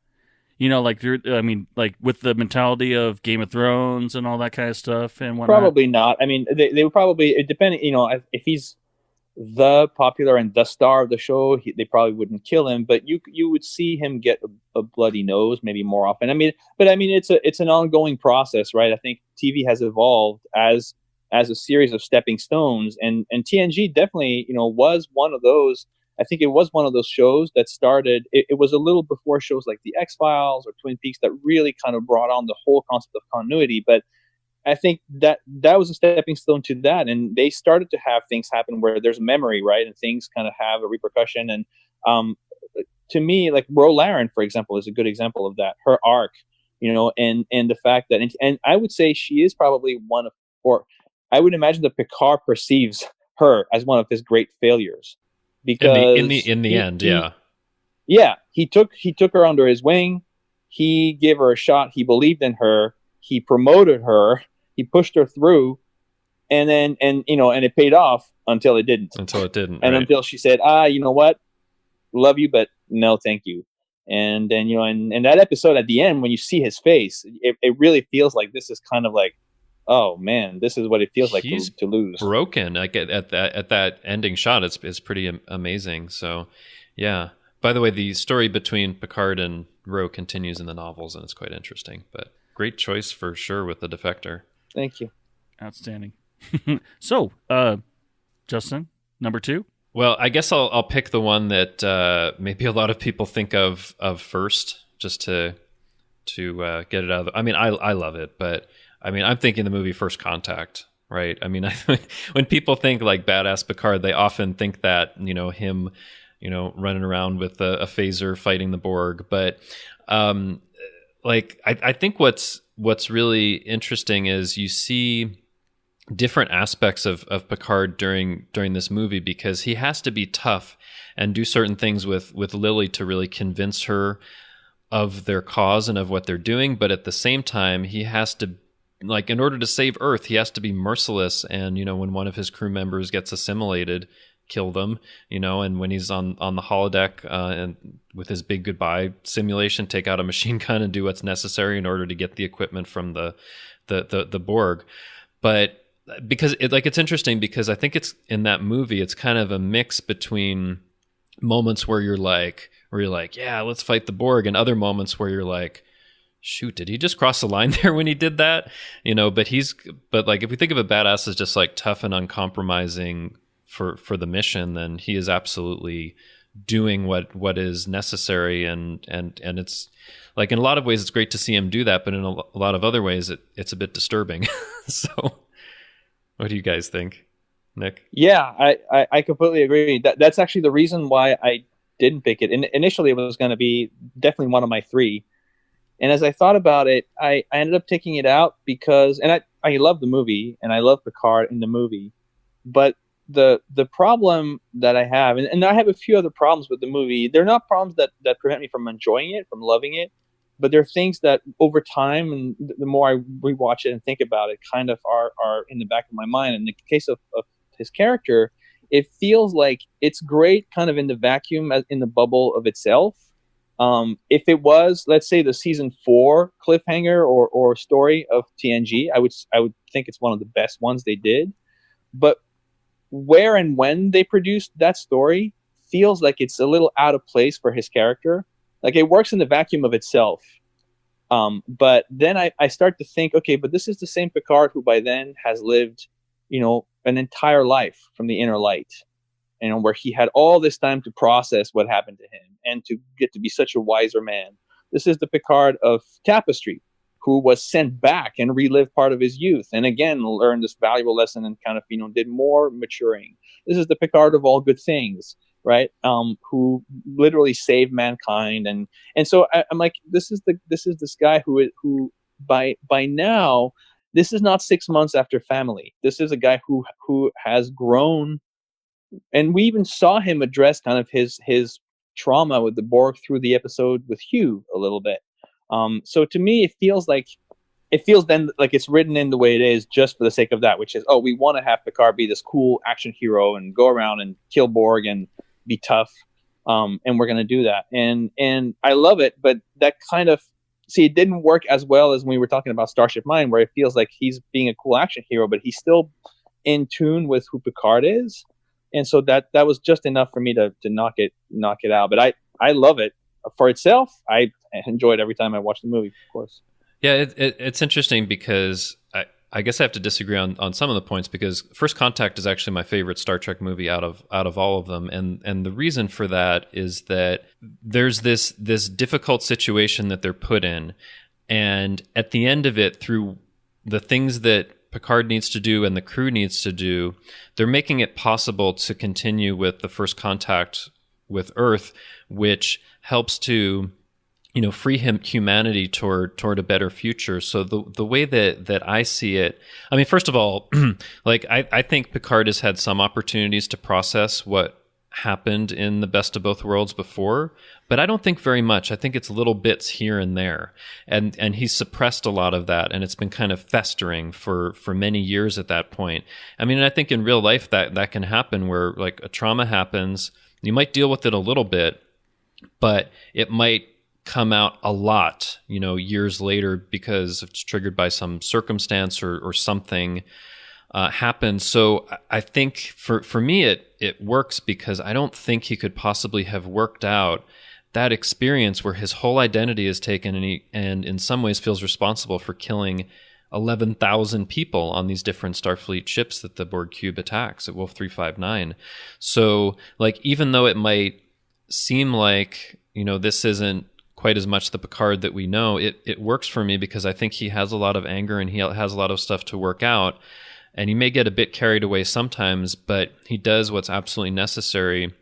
D: like with the mentality of Game of Thrones and all that kind of stuff and whatnot.
F: Probably not. I mean, they would probably, depending, if he's the popular and the star of the show, they probably wouldn't kill him, but you would see him get a bloody nose maybe more often. It's an ongoing process, right? I think TV has evolved as a series of stepping stones, and TNG definitely was one of those. I think it was one of those shows that started. It was a little before shows like the X-Files or Twin Peaks that really kind of brought on the whole concept of continuity, but I think that was a stepping stone to that, and they started to have things happen where there's memory, right, and things kind of have a repercussion. And to me, like Ro Laren, for example, is a good example of that. Her arc, and the fact that, and I would say she is probably one of, or I would imagine that Picard perceives her as one of his great failures, because
E: in the end,
F: he took her under his wing. He gave her a shot. He believed in her. He promoted her. He pushed her through, and it paid off until it didn't. And
E: right.
F: Until she said, you know what? Love you, but no, thank you. And then, and that episode at the end, when you see his face, it really feels like this is kind of like, oh man, this is what it feels like to lose.
E: Broken. Like at that ending shot, it's pretty amazing. So, yeah. By the way, the story between Picard and Ro continues in the novels, and it's quite interesting. But great choice for sure with the Defector.
F: Thank you.
D: Outstanding. So, Justin, number 2.
E: Well, I guess I'll pick the one that maybe a lot of people think of first, just to get it out of. I mean, I love it, but I mean, I'm thinking the movie First Contact, right? I mean, when people think like badass Picard, they often think that him, running around with a phaser fighting the Borg, but I think what's really interesting is you see different aspects of Picard during this movie, because he has to be tough and do certain things with Lily to really convince her of their cause and of what they're doing. But at the same time, he has to, like, in order to save Earth, he has to be merciless. And, when one of his crew members gets assimilated, kill them, and when he's on the holodeck and with his big goodbye simulation, take out a machine gun and do what's necessary in order to get the equipment from the Borg. But because it's interesting, because I think it's in that movie, it's kind of a mix between moments where you're like, yeah, let's fight the Borg, and other moments where you're like, shoot, did he just cross the line there when he did that? But like, if we think of a badass as just like tough and uncompromising for the mission, then he is absolutely doing what is necessary, and it's like, in a lot of ways it's great to see him do that, but in a lot of other ways it's a bit disturbing. So what do you guys think, Nick?
F: Yeah, I completely agree. That's actually the reason why I didn't pick it. And initially it was going to be definitely one of my three. And as I thought about it, I ended up taking it out because, and I love the movie and I love Picard in the movie, but the problem that I have, and I have a few other problems with the movie, they're not problems that prevent me from enjoying it, from loving it, but they're things that over time, and the more I rewatch it and think about it, kind of are in the back of my mind. In the case of his character, it feels like it's great kind of in the vacuum, in the bubble of itself. If it was, let's say, the season 4 cliffhanger or story of TNG, I would think it's one of the best ones they did. But where and when they produced that story feels like it's a little out of place for his character. Like, it works in the vacuum of itself. But then I start to think, okay, but this is the same Picard who by then has lived, an entire life from the inner light, where he had all this time to process what happened to him and to get to be such a wiser man. This is the Picard of Tapestry, who was sent back and relived part of his youth, and again learned this valuable lesson and kind of did more maturing. This is the Picard of All Good Things, right? Who literally saved mankind, and so I'm like, this is this guy who by now, this is not 6 months after Family. This is a guy who has grown, and we even saw him address kind of his trauma with the Borg through the episode with Hugh a little bit. So to me, it feels then like it's written in the way it is just for the sake of that, which is, we want to have Picard be this cool action hero and go around and kill Borg and be tough. And we're going to do that. And I love it, but that kind of, it didn't work as well as when we were talking about Starship Mine, where it feels like he's being a cool action hero, but he's still in tune with who Picard is. And so that was just enough for me to knock it out. But I love it for itself. I enjoy it every time I watch the movie, of course.
E: Yeah, it's interesting because I guess I have to disagree on some of the points, because First Contact is actually my favorite Star Trek movie out of all of them, and the reason for that is that there's this difficult situation that they're put in, and at the end of it, through the things that Picard needs to do and the crew needs to do, they're making it possible to continue with the First Contact with Earth, which helps to free humanity toward a better future. So the way that I see it, I mean, first of all, like I think Picard has had some opportunities to process what happened in the Best of Both Worlds before, but I don't think very much. I think it's little bits here and there, and he's suppressed a lot of that, and it's been kind of festering for many years at that point. I mean, I think in real life that can happen, where like a trauma happens, you might deal with it a little bit, but it might come out a lot, years later, because it's triggered by some circumstance or something happened. So I think for me it works, because I don't think he could possibly have worked out that experience where his whole identity is taken, and in some ways feels responsible for killing 11,000 people on these different Starfleet ships that the Borg Cube attacks at Wolf 359. So like, even though it might seem like this isn't quite as much the Picard that we know, it works for me, because I think he has a lot of anger and he has a lot of stuff to work out. And he may get a bit carried away sometimes, but he does what's absolutely necessary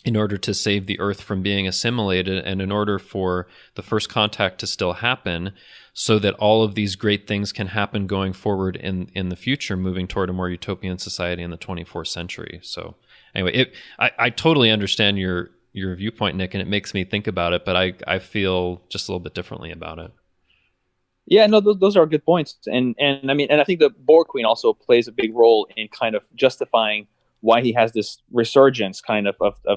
E: in order to save the Earth from being assimilated, and in order for the first contact to still happen, so that all of these great things can happen going forward in the future, moving toward a more utopian society in the 24th century. So anyway, I totally understand your viewpoint, Nick, and it makes me think about it, but I feel just a little bit differently about it.
F: Yeah, no, those are good points, and I mean, and I think the Borg Queen also plays a big role in kind of justifying why he has this resurgence kind of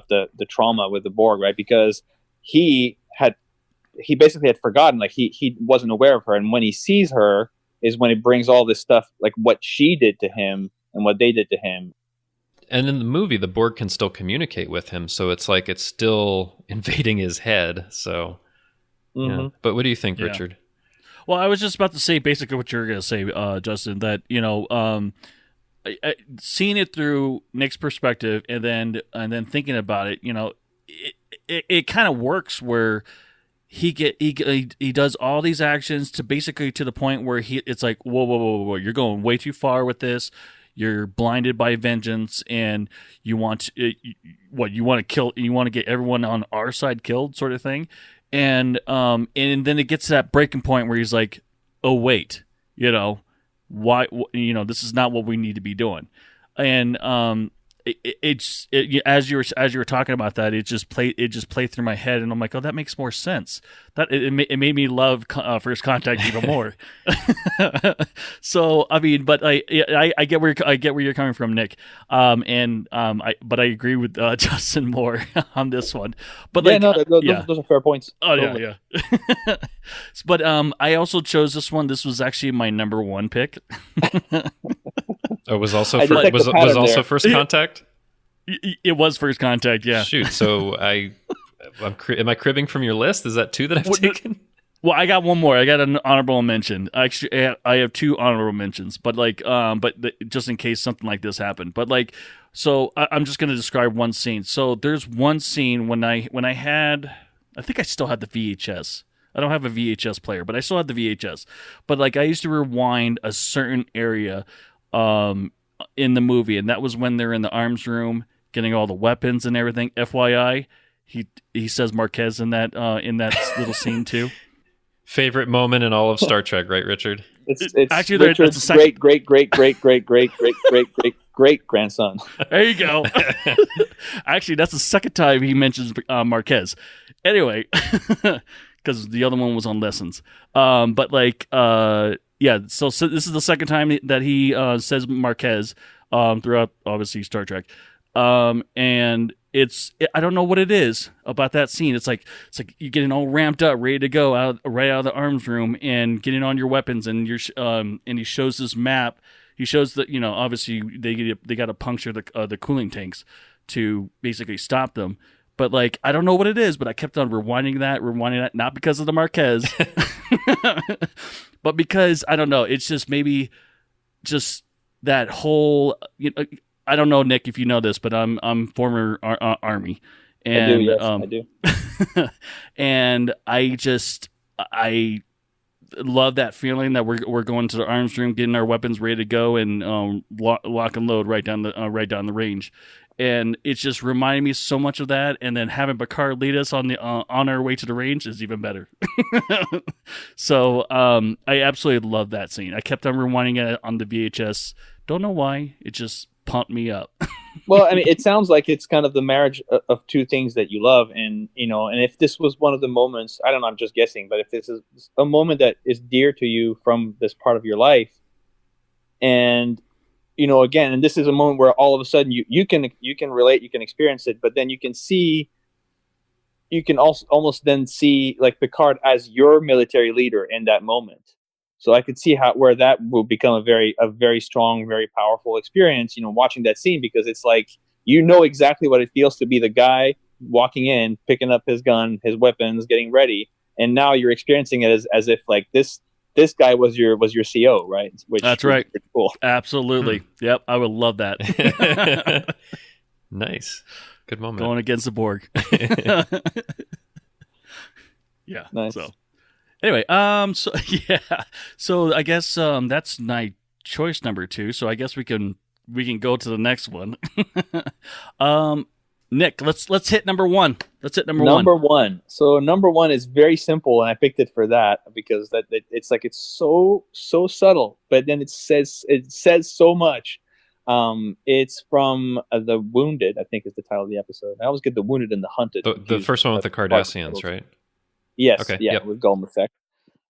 F: the trauma with the Borg, right? Because he basically had forgotten, like he wasn't aware of her, and when he sees her is when it brings all this stuff, like what she did to him and what they did to him.
E: And in the movie, the Borg can still communicate with him, so it's like it's still invading his head. So, yeah. But what do you think, Richard?
D: Well, I was just about to say basically what you were going to say, Justin, that, seeing it through Nick's perspective and then thinking about it, it kind of works where he does all these actions to basically to the point where it's like, whoa, you're going way too far with this. You're blinded by vengeance, and you want to get everyone on our side killed, sort of thing. And then it gets to that breaking point where he's like, oh wait, why, this is not what we need to be doing. And as you were talking about that, it just played through my head, and I'm like, oh, that makes more sense. That it made me love First Contact even more. So I mean, but I get where you're coming from, Nick. But I agree with Justin more on this one. But
F: those are fair points.
D: Oh yeah. But I also chose this one. This was actually my number one pick.
E: Oh, was also First Contact?
D: It was First Contact, yeah.
E: Shoot, so am I cribbing from your list? Is that two that I've taken?
D: Well, I got one more. I got an honorable mention. Actually, I have two honorable mentions, but just in case something like this happened. But so I'm just going to describe one scene. So there's one scene when I think I still had the VHS. I don't have a VHS player, but I still had the VHS. But I used to rewind a certain area in the movie, and that was when they're in the arms room getting all the weapons and everything. FYI, he says Marquez in that little scene too.
E: Favorite moment in all of Star Trek, right, Richard?
F: It's actually Richard's great grandson.
D: There you go. Actually, that's the second time he mentions Marquez. Anyway, because the other one was on Lessons. Yeah, so this is the second time that he says Marquez throughout, obviously, Star Trek. And I don't know what it is about that scene. It's like you're getting all ramped up, ready to go right out of the arms room and getting on your weapons. And and he shows this map. He shows that, obviously they got to puncture the cooling tanks to basically stop them. But I don't know what it is, but I kept on rewinding that, not because of the Marquez, but because, I don't know, it's just maybe just that whole, I don't know, Nick, if you know this, but I'm former Army. And,
F: I do.
D: And I love that feeling that we're going to the arms room, getting our weapons ready to go, and lock and load right down the range. And it's just reminding me so much of that. And then having Picard lead us on our way to the range is even better. So I absolutely love that scene. I kept on rewinding it on the VHS. Don't know why. It just pumped me up.
F: Well, I mean, it sounds like it's kind of the marriage of two things that you love. And, and if this was one of the moments, I don't know, I'm just guessing, but if this is a moment that is dear to you from this part of your life, and again, and this is a moment where all of a sudden you can relate, you can experience it, but then you can also almost then see Picard as your military leader in that moment. So I could see where that will become a very strong, very powerful experience, watching that scene, because it's exactly what it feels to be the guy walking in, picking up his gun, his weapons, getting ready, and now you're experiencing it as if this guy was your CO, right?
D: That's right.
F: Pretty cool.
D: Absolutely. Yep. I would love that.
E: Nice. Good moment.
D: Going against the Borg. Yeah.
F: Nice.
D: So anyway, So I guess that's my choice number 2. So I guess we can go to the next one. Nick, let's hit number one. Let's hit number one.
F: Number one. So number one is very simple, and I picked it for that because it's like it's so subtle, but then it says so much. It's from The Wounded, I think is the title of the episode. I always get The Wounded and The Hunted.
E: The first one with the Cardassians, right?
F: Yes.
E: Okay.
F: Yeah,
E: yep.
F: with Gulmafek.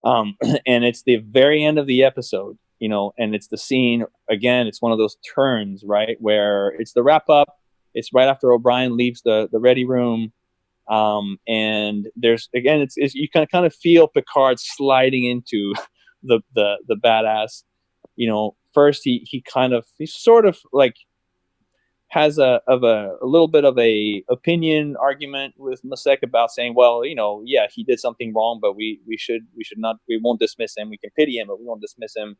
F: And it's the very end of the episode, and it's the scene again. It's one of those turns, right, where it's the wrap up. It's right after O'Brien leaves the ready room, and there's again, it's you can kind of feel Picard sliding into the badass. First he sort of like has a little bit of a opinion argument with Masek about saying, well, yeah, he did something wrong, but we should not, we won't dismiss him. We can pity him, but we won't dismiss him.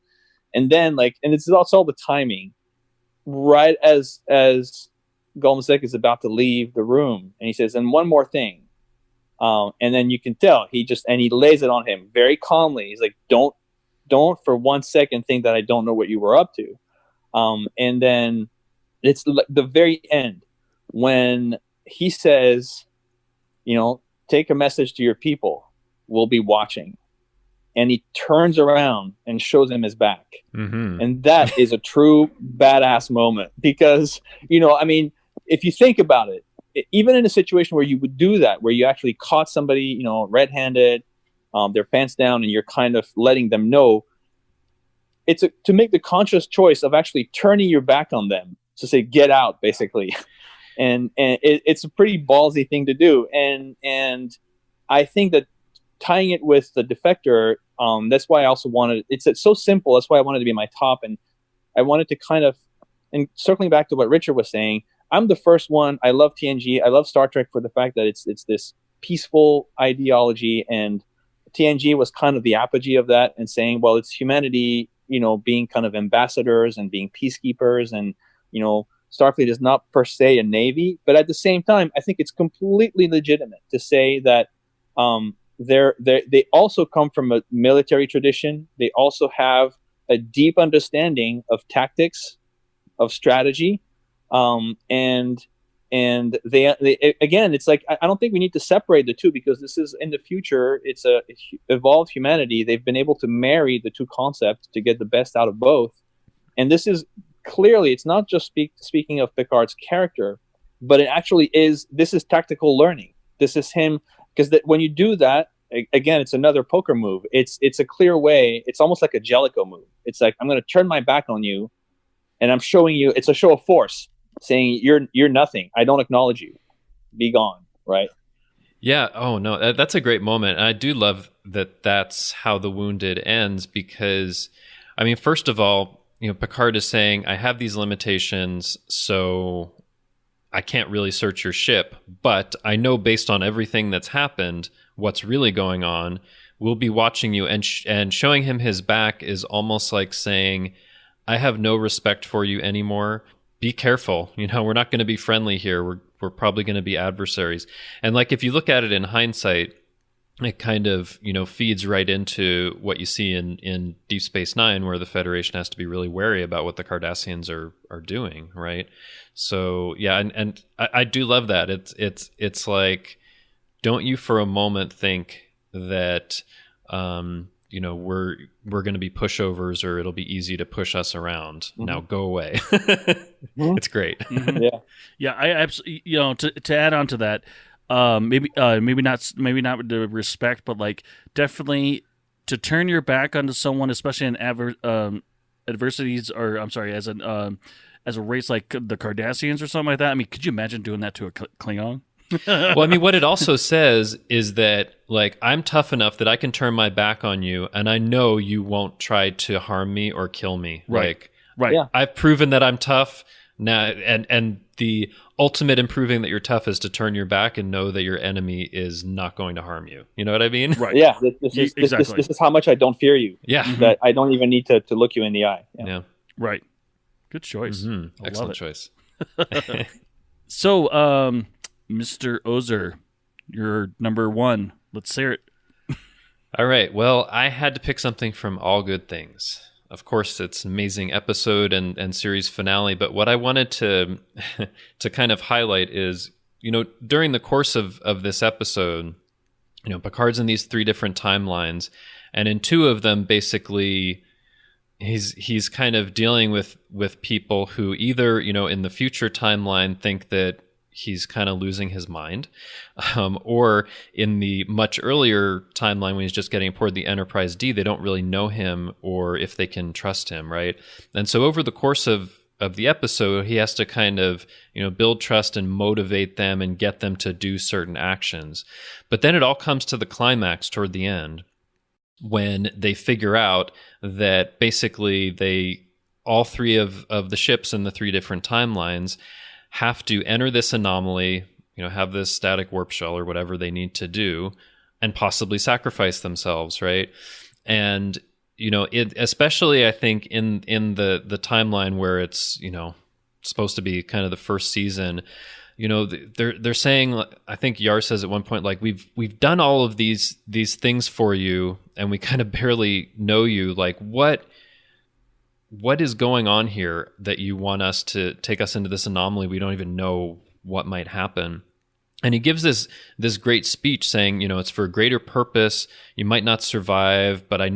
F: And then and it's also the timing, right as Golmasek is about to leave the room, and he says, and one more thing. And then you can tell he lays it on him very calmly. He's like, don't for 1 second think that I don't know what you were up to. And then it's the very end when he says, take a message to your people. We'll be watching. And he turns around and shows him his back. Mm-hmm. And that is a true badass moment because, if you think about it, even in a situation where you would do that, where you actually caught somebody, red-handed, their pants down, and you're kind of letting them know, it's to make the conscious choice of actually turning your back on them to say, get out, basically. And it's a pretty ballsy thing to do. And I think that tying it with the Defector, that's why I also wanted, it's so simple. That's why I wanted to be my top. And I wanted to kind of, and circling back to what Richard was saying, I'm the first one. I love TNG. I love Star Trek for the fact that it's this peaceful ideology, and TNG was kind of the apogee of that, and saying, well, it's humanity, being kind of ambassadors and being peacekeepers, and Starfleet is not per se a navy, but at the same time, I think it's completely legitimate to say that they also come from a military tradition. They also have a deep understanding of tactics, of strategy. And they again, it's like, I don't think we need to separate the two, because this is in the future. It's a evolved humanity. They've been able to marry the two concepts to get the best out of both. And this is clearly, it's not just speaking of Picard's character, but it actually is, this is tactical learning. This is him, because when you do that, again, it's another poker move. It's a clear way. It's almost like a Jellicoe move. It's like, I'm going to turn my back on you, and I'm showing you, it's a show of force, saying you're nothing. I don't acknowledge you. Be gone, right?
E: Yeah. Oh no, that's a great moment. And I do love that that's how The Wounded ends, because, I mean, first of all, Picard is saying, I have these limitations, so I can't really search your ship, but I know based on everything that's happened, what's really going on. We'll be watching you, and showing him his back is almost like saying, I have no respect for you anymore. Be careful. We're not going to be friendly here. We're probably going to be adversaries. And like, if you look at it in hindsight, it kind of, feeds right into what you see in Deep Space Nine, where the Federation has to be really wary about what the Cardassians are doing, right? So yeah, and I do love that. It's like, don't you for a moment think that we're going to be pushovers, or it'll be easy to push us around. Mm-hmm. Now go away. Mm-hmm. It's great.
F: Mm-hmm.
D: Yeah. I absolutely, to add on to that, maybe not with the respect, but like, definitely to turn your back onto someone, especially in adversities, or I'm sorry, as a race like the Cardassians or something like that. I mean, could you imagine doing that to a Klingon?
E: Well, I mean, what it also says is that, like, I'm tough enough that I can turn my back on you, and I know you won't try to harm me or kill me.
D: Right.
E: Right. Yeah. I've proven that I'm tough now, and the ultimate in proving that you're tough is to turn your back and know that your enemy is not going to harm you. You know what I mean?
D: Right.
F: Yeah. This is how much I don't fear you.
E: Yeah.
F: That I don't even need to look you in the eye.
E: Yeah.
D: Right. Good choice.
E: Mm-hmm. Excellent choice.
D: So, Mr. Ozer, you're number one. Let's hear it.
E: All right. Well, I had to pick something from All Good Things. Of course, it's an amazing episode and series finale. But what I wanted to kind of highlight is, during the course of this episode, Picard's in these 3 different timelines, and in 2 of them, basically, he's kind of dealing with people who either, in the future timeline think that he's kind of losing his mind, or in the much earlier timeline when he's just getting aboard the Enterprise D, they don't really know him or if they can trust him, right? And so over the course of the episode, he has to kind of, build trust and motivate them and get them to do certain actions. But then it all comes to the climax toward the end, when they figure out that basically all 3 of the ships in the 3 different timelines have to enter this anomaly, have this static warp shell or whatever they need to do, and possibly sacrifice themselves, right? And especially I think in the timeline where it's supposed to be kind of the first season, they're saying, I think Yar says at one point, like, we've done all of these things for you, and we kind of barely know you. Like, what is going on here that you want us to take us into this anomaly? We don't even know what might happen. And he gives this great speech saying, it's for a greater purpose. You might not survive, but I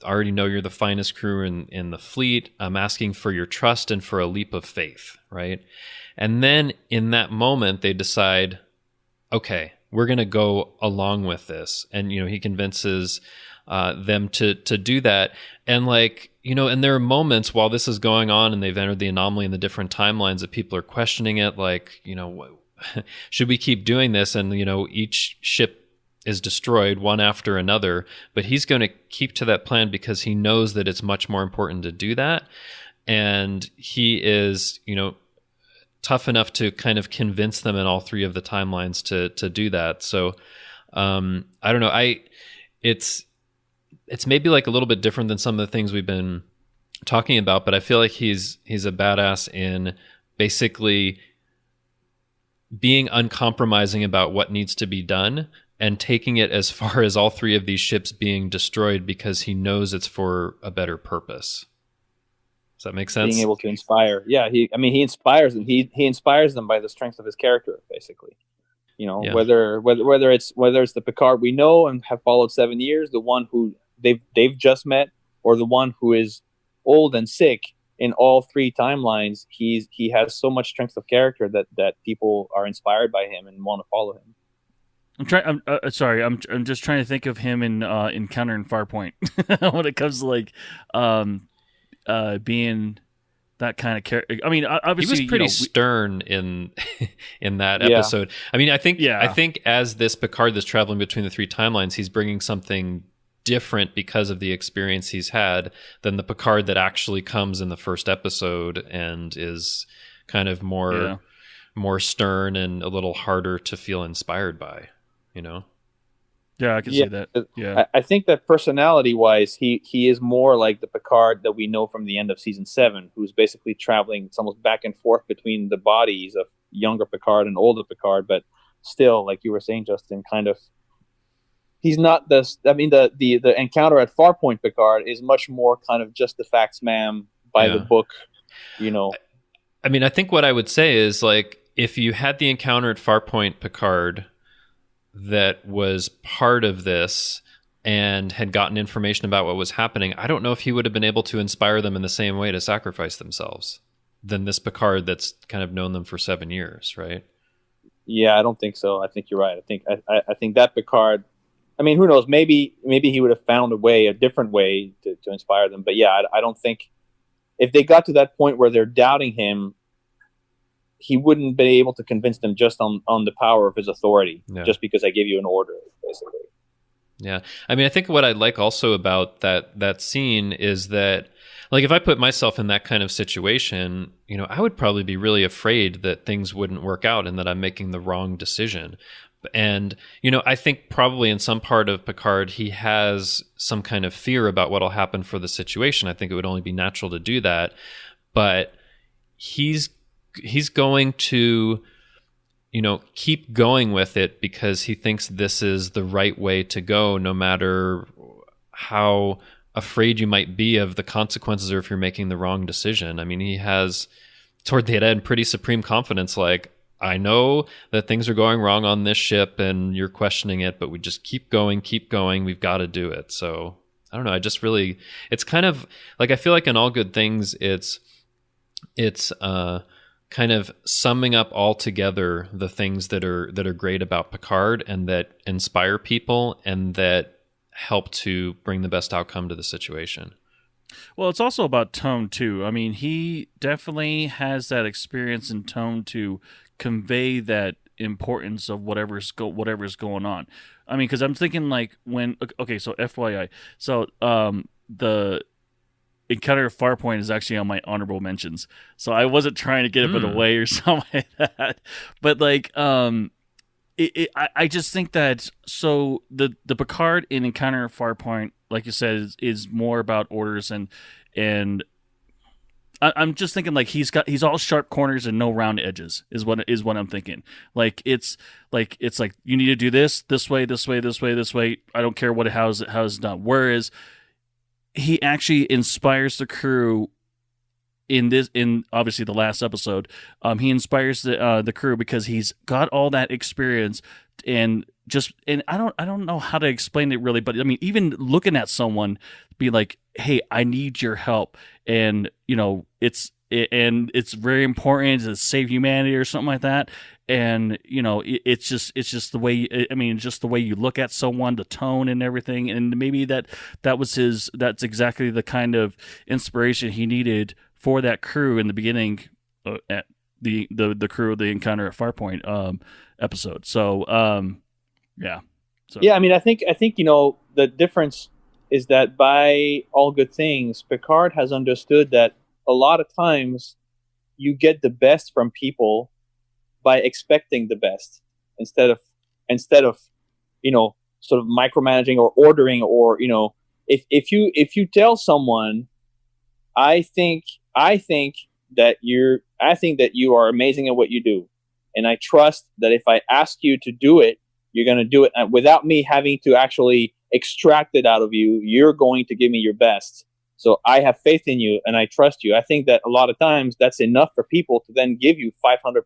E: already know you're the finest crew in the fleet. I'm asking for your trust and for a leap of faith, right? And then in that moment, they decide, okay, we're going to go along with this. And, he convinces them to do that. And and there are moments while this is going on and they've entered the anomaly in the different timelines that people are questioning it, like, should we keep doing this? And, each ship is destroyed one after another, but he's going to keep to that plan because he knows that it's much more important to do that. And he is, tough enough to kind of convince them in all 3 of the timelines to do that. So I don't know. It's maybe like a little bit different than some of the things we've been talking about, but I feel like he's a badass in basically being uncompromising about what needs to be done and taking it as far as all 3 of these ships being destroyed because he knows it's for a better purpose. Does that make sense?
F: Being able to inspire. Yeah, he inspires them. He inspires them by the strength of his character, basically. Whether it's the Picard we know and have followed 7 years, the one who they've just met, or the one who is old and sick. In all 3 timelines, he has so much strength of character that people are inspired by him and want to follow him.
D: I'm just trying to think of him in Encounter in Farpoint when it comes to being that kind of character. I mean, obviously
E: he was pretty stern in that episode. I mean, I think as this Picard that's traveling between the 3 timelines, he's bringing something different because of the experience he's had than the Picard that actually comes in the first episode and is kind of more stern and a little harder to feel inspired by,
D: Yeah, I can see that. Yeah,
F: I think that personality-wise, he is more like the Picard that we know from the end of season 7, who's basically traveling almost back and forth between the bodies of younger Picard and older Picard, but still, like you were saying, Justin, kind of. He's not the encounter at Farpoint Picard is much more kind of just the facts, ma'am, by the book,
E: I mean, I think what I would say is, like, if you had the encounter at Farpoint Picard that was part of this and had gotten information about what was happening, I don't know if he would have been able to inspire them in the same way to sacrifice themselves than this Picard that's kind of known them for 7 years, right?
F: Yeah, I don't think so. I think you're right. I think that Picard. I mean, who knows? Maybe he would have found a different way to inspire them. But yeah, I don't think if they got to that point where they're doubting him, he wouldn't be able to convince them just on the power of his authority, just because I give you an order, basically.
E: Yeah. I mean, I think what I like also about that scene is that, like, if I put myself in that kind of situation, I would probably be really afraid that things wouldn't work out and that I'm making the wrong decision. And, I think probably in some part of Picard, he has some kind of fear about what'll happen for the situation. I think it would only be natural to do that. But he's going to, keep going with it because he thinks this is the right way to go, no matter how afraid you might be of the consequences or if you're making the wrong decision. I mean, he has, toward the end, pretty supreme confidence, like, I know that things are going wrong on this ship and you're questioning it, but we just keep going. We've got to do it. So I don't know. It's kind of like, I feel like in All Good Things, it's kind of summing up all together the things that are great about Picard and that inspire people and that help to bring the best outcome to the situation.
D: Well, it's also about tone too. I mean, he definitely has that experience in tone to convey that importance of whatever's going on. I mean, because I'm thinking like so FYI, so the Encounter at Farpoint is actually on my honorable mentions, so I wasn't trying to get it away or something like that. But like, I just think that so the Picard in Encounter at Farpoint, like you said, is more about orders and I'm just thinking like he's all sharp corners and no round edges is what I'm thinking. Like it's like you need to do this way. I don't care how it's done. Whereas he actually inspires the crew in obviously the last episode. He inspires the crew because he's got all that experience and I don't know how to explain it really, but I mean, even looking at someone, be like, hey, I need your help, and it's very important to save humanity or something like that. And it's just the way, I mean, just the way you look at someone, the tone and everything, and maybe that's exactly the kind of inspiration he needed for that crew in the beginning, at the crew of the Encounter at Farpoint episode. So yeah. So
F: yeah, I mean, I think the difference is that by All Good Things, Picard has understood that a lot of times you get the best from people by expecting the best instead of sort of micromanaging or ordering, or if you tell someone, I think that you are amazing at what you do, and I trust that if I ask you to do it, you're going to do it without me having to actually extract it out of you. You're going to give me your best. So I have faith in you and I trust you. I think that a lot of times that's enough for people to then give you 500%,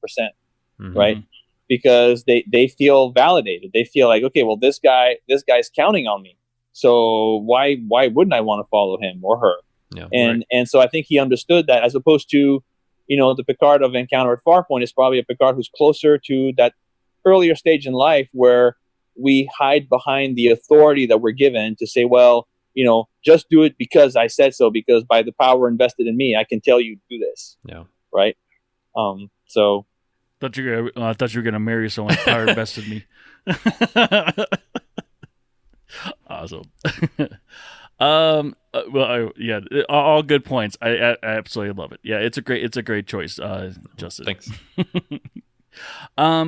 F: right? Because they feel validated. They feel like, okay, well, this guy's counting on me. So why wouldn't I want to follow him or her?
E: Yeah,
F: and so I think he understood that, as opposed to, the Picard of Encounter at Farpoint is probably a Picard who's closer to that earlier stage in life where we hide behind the authority that we're given to say, well, just do it because I said so, because by the power invested in me, I can tell you to do this.
E: Yeah.
F: Right. So.
D: I thought you were gonna marry someone with power invested in me. Awesome. Yeah, all good points. I absolutely love it. Yeah, it's a great choice, Justin.
E: Thanks.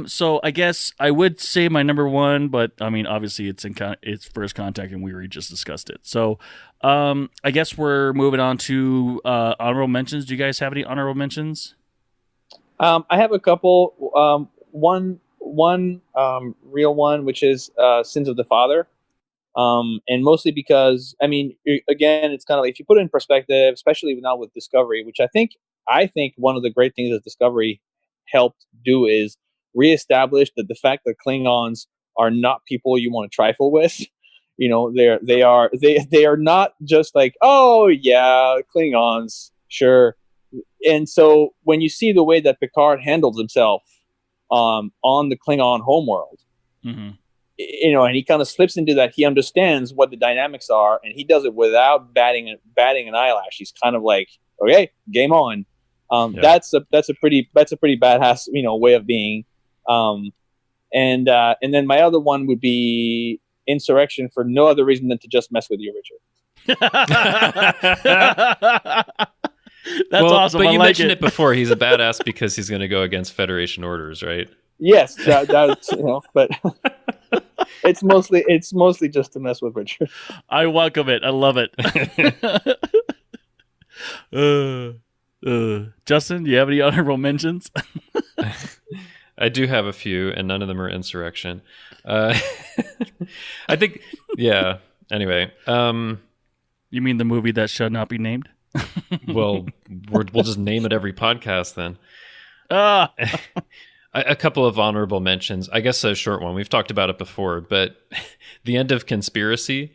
D: So I guess I would say my number one, but I mean, obviously it's First Contact, and we already just discussed it. So, I guess we're moving on to honorable mentions. Do you guys have any honorable mentions?
F: I have a couple. One real one, which is Sins of the Father. And mostly because, I mean, again, it's kind of like, if you put it in perspective, especially now with Discovery, which I think one of the great things that Discovery helped do is reestablish that the fact that Klingons are not people you want to trifle with. They are not just like, oh yeah, Klingons, sure. And so when you see the way that Picard handles himself on the Klingon homeworld, and he kind of slips into that, he understands what the dynamics are, and he does it without batting an eyelash. He's kind of like, okay, game on. That's a pretty badass, way of being. And then my other one would be Insurrection, for no other reason than to just mess with you, Richard.
D: That's awesome.
E: But you mentioned it before. He's a badass because he's going to go against Federation orders, right?
F: Yes, that's but it's mostly just to mess with Richard.
D: I welcome it. I love it. Justin, do you have any honorable mentions?
E: I do have a few, and none of them are Insurrection. I think, yeah. Anyway,
D: you mean the movie that shall not be named?
E: Well, we'll just name it every podcast then. A couple of honorable mentions. I guess a short one. We've talked about it before, but the end of Conspiracy,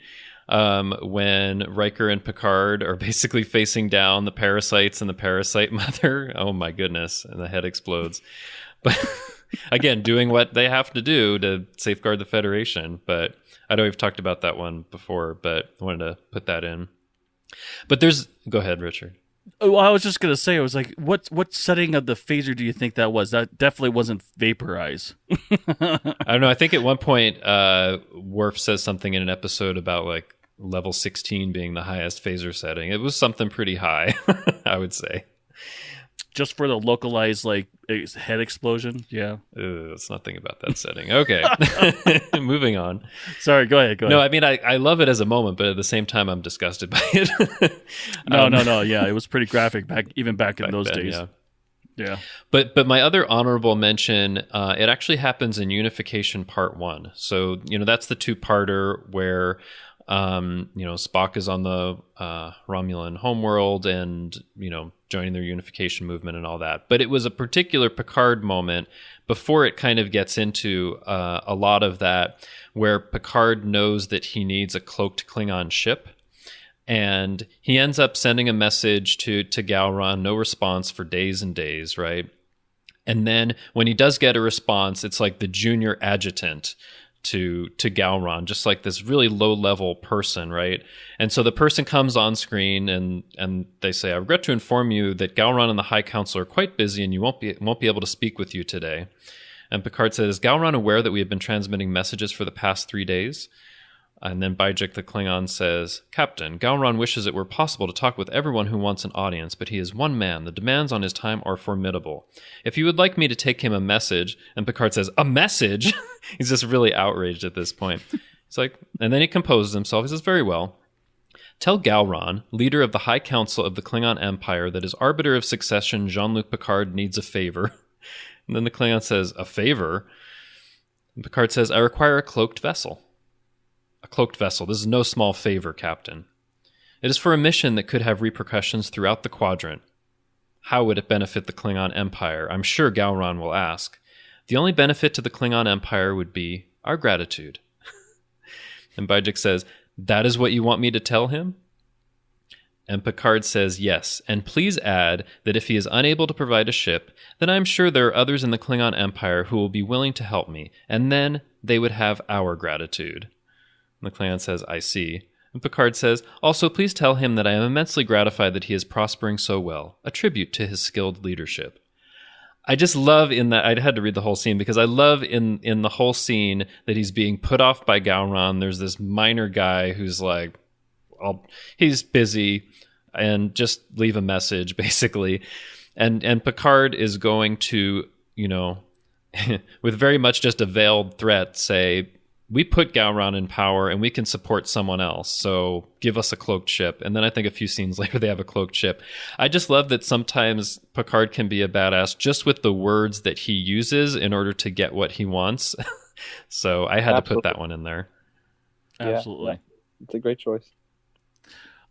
E: when Riker and Picard are basically facing down the parasites and the parasite mother. Oh my goodness. And the head explodes. But again, doing what they have to do to safeguard the Federation. But I know we've talked about that one before, but I wanted to put that in. But go ahead, Richard.
D: Well, I was just going to say, I was like, what setting of the phaser do you think that was? That definitely wasn't vaporize.
E: I don't know. I think at one point, Worf says something in an episode about like level 16 being the highest phaser setting. It was something pretty high, I would say.
D: Just for the localized like head explosion? Yeah.
E: Let's not think about that setting. Okay. Moving on.
D: Sorry, go ahead.
E: No, I mean, I love it as a moment, but at the same time, I'm disgusted by it.
D: No. Yeah, it was pretty graphic back in those
E: then,
D: days. Yeah.
E: But my other honorable mention, it actually happens in Unification Part 1. So, that's the two-parter where Spock is on the Romulan homeworld and, joining their unification movement and all that. But it was a particular Picard moment before it kind of gets into a lot of that, where Picard knows that he needs a cloaked Klingon ship. And he ends up sending a message to Gowron, no response for days and days, right? And then when he does get a response, it's like the junior adjutant to Gowron, just like this really low-level person, right? And so the person comes on screen and they say, "I regret to inform you that Gowron and the High Council are quite busy and you won't be able to speak with you today." And Picard says, "Is Gowron aware that we have been transmitting messages for the past 3 days?" And then Bajik the Klingon says, "Captain, Gowron wishes it were possible to talk with everyone who wants an audience, but he is one man. The demands on his time are formidable. If you would like me to take him a message," and Picard says, "A message?" He's just really outraged at this point. He's like, and then he composes himself. He says, "Very well. Tell Gowron, leader of the High Council of the Klingon Empire, that as arbiter of succession, Jean-Luc Picard needs a favor." And then the Klingon says, "A favor?" And Picard says, "I require a cloaked vessel." "A cloaked vessel. This is no small favor, Captain. It is for a mission that could have repercussions throughout the quadrant. How would it benefit the Klingon Empire? I'm sure Gowron will ask. The only benefit to the Klingon Empire would be our gratitude." And Bajik says, "That is what you want me to tell him?" And Picard says, "Yes, and please add that if he is unable to provide a ship, then I'm sure there are others in the Klingon Empire who will be willing to help me, and then they would have our gratitude." And the Klingon says, "I see." And Picard says, "Also, please tell him that I am immensely gratified that he is prospering so well, a tribute to his skilled leadership." I just love in that, I had to read the whole scene because I love in the whole scene that he's being put off by Gowron. There's this minor guy who's like, he's busy and just leave a message basically. And Picard is going to, with very much just a veiled threat, say, "We put Gowron in power and we can support someone else. So give us a cloaked ship." And then I think a few scenes later, they have a cloaked ship. I just love that sometimes Picard can be a badass just with the words that he uses in order to get what he wants. So I had to put that one in there.
D: Absolutely.
F: Yeah. It's a great choice.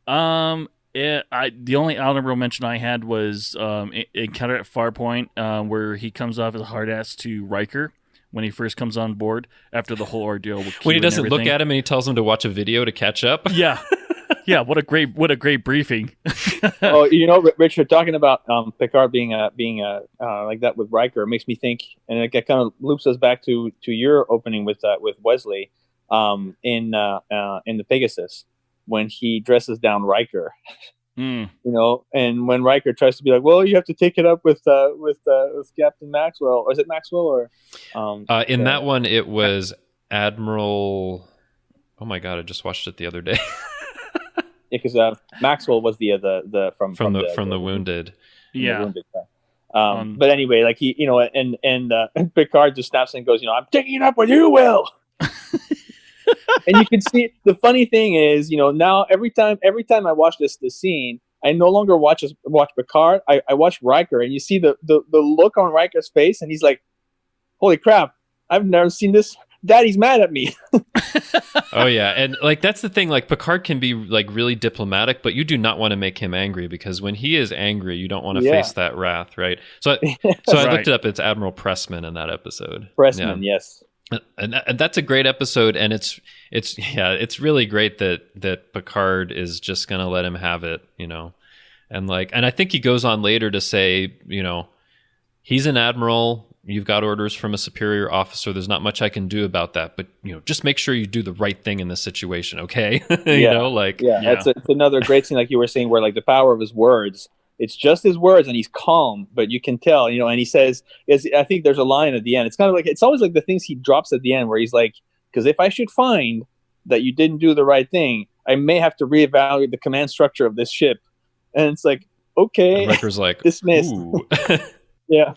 D: The only honorable mention I had was Encounter at Farpoint, where he comes off as a hard ass to Riker when he first comes on board after the whole ordeal with Q
E: when he doesn't
D: and
E: look at him and he tells him to watch a video to catch up.
D: Yeah. What a great briefing.
F: Oh, Richard, talking about Picard being like that with Riker makes me think, and it kind of loops us back to your opening with Wesley in the Pegasus when he dresses down Riker. And when Riker tries to be like, "Well, you have to take it up with Captain Maxwell," or is it Maxwell or
E: in that one it was Admiral. Oh my god, I just watched it the other day.
F: Because Maxwell was the from
E: the Wounded.
D: Yeah.
F: The Wounded guy. But anyway, like he, and Picard just snaps and goes, "I'm taking it up with you, Will." And you can see the funny thing is, now every time I watch this scene, I no longer watch Picard. I watch Riker, and you see the look on Riker's face, and he's like, "Holy crap! I've never seen this Daddy's mad at me.
E: Oh yeah, and like that's the thing. Like Picard can be like really diplomatic, but you do not want to make him angry, because when he is angry, you don't want to face that wrath, right? So I looked it up. It's Admiral Pressman in that episode.
F: Pressman, yes.
E: And that's a great episode, and it's really great that Picard is just gonna let him have it, and I think he goes on later to say, he's an admiral. You've got orders from a superior officer. There's not much I can do about that, but just make sure you do the right thing in this situation, okay?
F: It's another great scene, like you were saying, where like the power of his words. It's just his words, and he's calm, but you can tell, and he says, I think there's a line at the end. It's kind of like, it's always like the things he drops at the end where he's like, because if I should find that you didn't do the right thing, I may have to reevaluate the command structure of this ship. And it's like, okay.
E: And Riker's like,
F: dismissed. Yeah.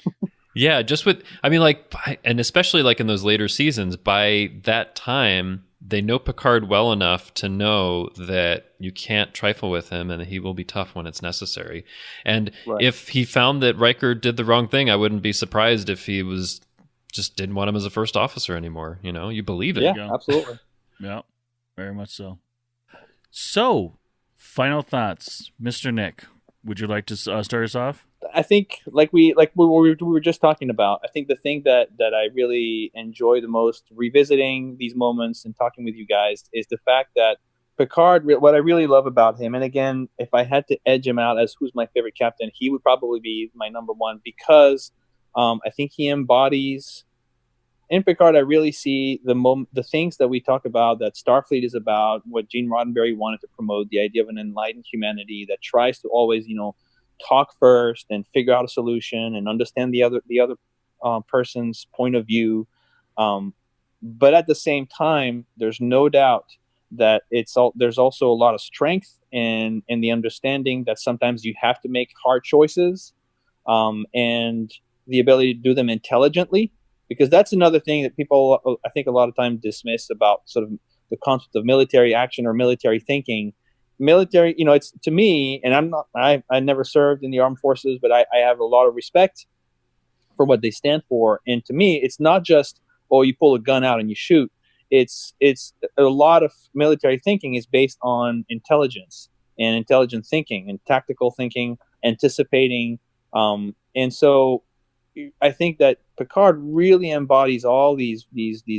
E: Yeah, and especially like in those later seasons, by that time, they know Picard well enough to know that you can't trifle with him and he will be tough when it's necessary. And if he found that Riker did the wrong thing, I wouldn't be surprised if he just didn't want him as a first officer anymore. You believe it.
F: Yeah, absolutely.
D: Yeah, very much so. So, final thoughts, Mr. Nick. Would you like to start us off?
F: I think, like we were just talking about, I think the thing that I really enjoy the most revisiting these moments and talking with you guys is the fact that Picard, what I really love about him, and again, if I had to edge him out as who's my favorite captain, he would probably be my number one, because I think he embodies, in Picard, I really see the things that we talk about, that Starfleet is about, what Gene Roddenberry wanted to promote, the idea of an enlightened humanity that tries to always, talk first and figure out a solution and understand the other person's point of view. But at the same time, there's no doubt that there's also a lot of strength in the understanding that sometimes you have to make hard choices, and the ability to do them intelligently, because that's another thing that people, I think, a lot of times dismiss about sort of the concept of military action or military thinking. Military, it's, to me, and I never served in the armed forces, but I have a lot of respect for what they stand for. And to me, it's not just, you pull a gun out and you shoot. It's a lot of military thinking is based on intelligence and intelligent thinking and tactical thinking, anticipating. And so I think that Picard really embodies all these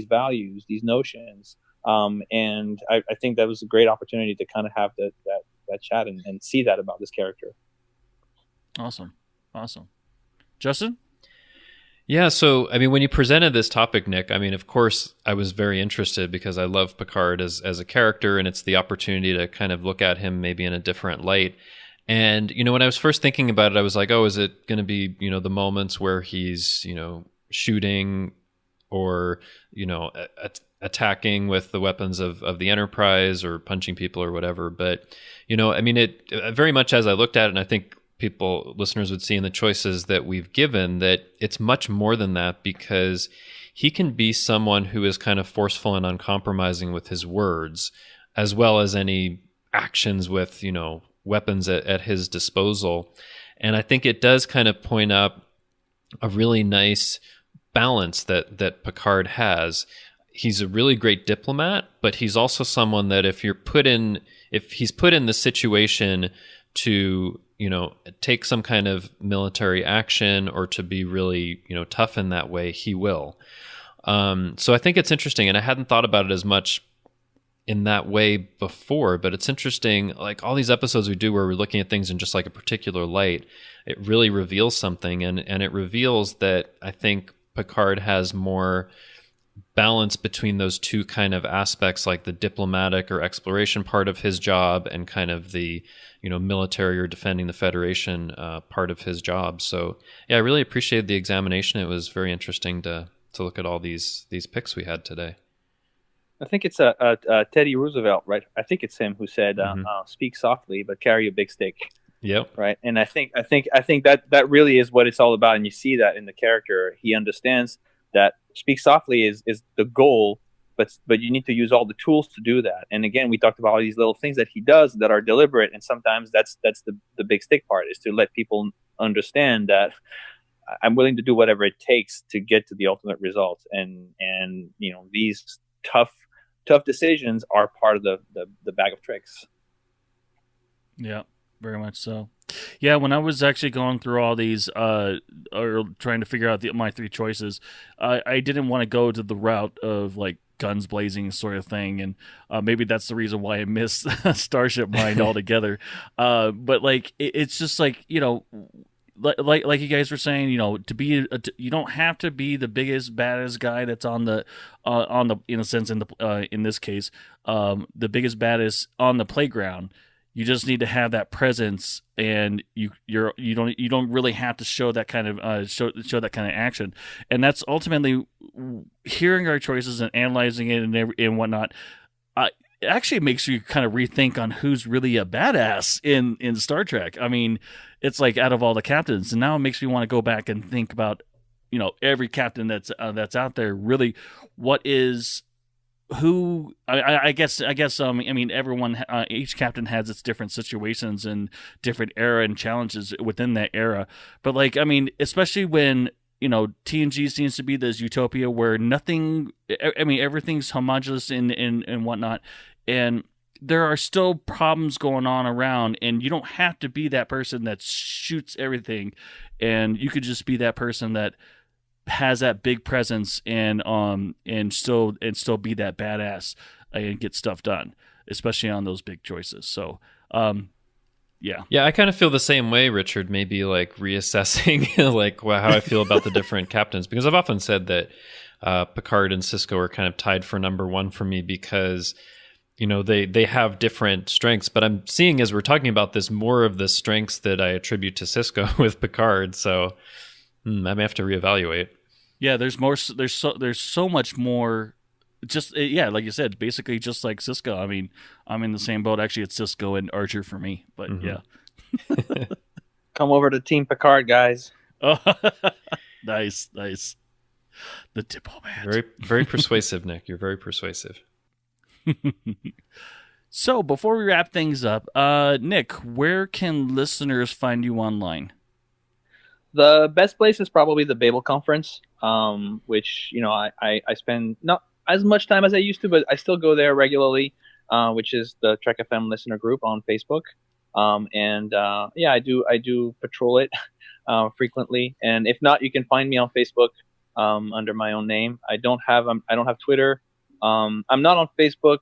F: values, these notions. And I think that was a great opportunity to kind of have that chat and see that about this character.
D: Awesome. Justin?
E: Yeah, so, when you presented this topic, Nick, of course, I was very interested because I love Picard as a character, and it's the opportunity to kind of look at him maybe in a different light. And, when I was first thinking about it, I was like, is it going to be, the moments where he's, shooting or, attacking with the weapons of the Enterprise or punching people or whatever. But, it very much, as I looked at it, and I think listeners would see in the choices that we've given, that it's much more than that, because he can be someone who is kind of forceful and uncompromising with his words, as well as any actions with, weapons at his disposal. And I think it does kind of point up a really nice balance that Picard has. He's a really great diplomat, but he's also someone that if he's put in the situation to, take some kind of military action or to be really, tough in that way, he will. So I think it's interesting, and I hadn't thought about it as much in that way before, but it's interesting, like all these episodes we do where we're looking at things in just like a particular light, it really reveals something, and it reveals that I think Picard has more balance between those two kind of aspects, like the diplomatic or exploration part of his job and kind of the, military or defending the Federation part of his job. So yeah, I really appreciated the examination. It was very interesting to look at all these picks we had today.
F: I think it's Teddy Roosevelt, right? I think it's him who said, "Speak softly, but carry a big stick."
E: Yep.
F: Right. And I think that really is what it's all about, and you see that in the character. He understands that speak softly is the goal, but you need to use all the tools to do that. And again, we talked about all these little things that he does that are deliberate, and sometimes that's the big stick part, is to let people understand that I'm willing to do whatever it takes to get to the ultimate result. And these tough decisions are part of the bag of tricks.
D: Yeah, very much so. Yeah, when I was actually going through all these, or trying to figure out my three choices, I didn't want to go to the route of like guns blazing sort of thing, and maybe that's the reason why I missed Starship Mind altogether. But like, it's just like, like you guys were saying, you don't have to be the biggest baddest guy that's on the in a sense in this case, the biggest baddest on the playground. You just need to have that presence, and you don't really have to show that kind of show that kind of action. And that's ultimately hearing our choices and analyzing it and whatnot. It actually makes you kind of rethink on who's really a badass in Star Trek. I mean, it's like out of all the captains, and now it makes me want to go back and think about every captain that's out there. Really, what is who? I guess everyone, each captain has its different situations and different era and challenges within that era. But like, I mean, especially when TNG seems to be this utopia where everything's homogenous and whatnot, and there are still problems going on around, and you don't have to be that person that shoots everything, and you could just be that person that has that big presence and still be that badass and get stuff done, especially on those big choices. So yeah, I
E: kind of feel the same way, Richard. Maybe like reassessing like how I feel about the different captains, because I've often said that Picard and Sisko are kind of tied for number one for me, because they have different strengths, but I'm seeing, as we're talking about this, more of the strengths that I attribute to Sisko with Picard. So I may have to reevaluate.
D: Yeah, there's more. There's so much more. Just like you said, basically just like Sisko. I mean, I'm in the same boat. Actually, it's Sisko and Archer for me. But yeah,
F: come over to Team Picard, guys.
D: Oh, nice. The Diplomat.
E: Very, very persuasive, Nick. You're very persuasive.
D: So before we wrap things up, Nick, where can listeners find you online?
F: The best place is probably the Babel Conference, which I spend not as much time as I used to, but I still go there regularly, which is the Trek FM listener group on Facebook. I do patrol it frequently, and if not, you can find me on Facebook under my own name. I don't have Twitter. I'm not on Facebook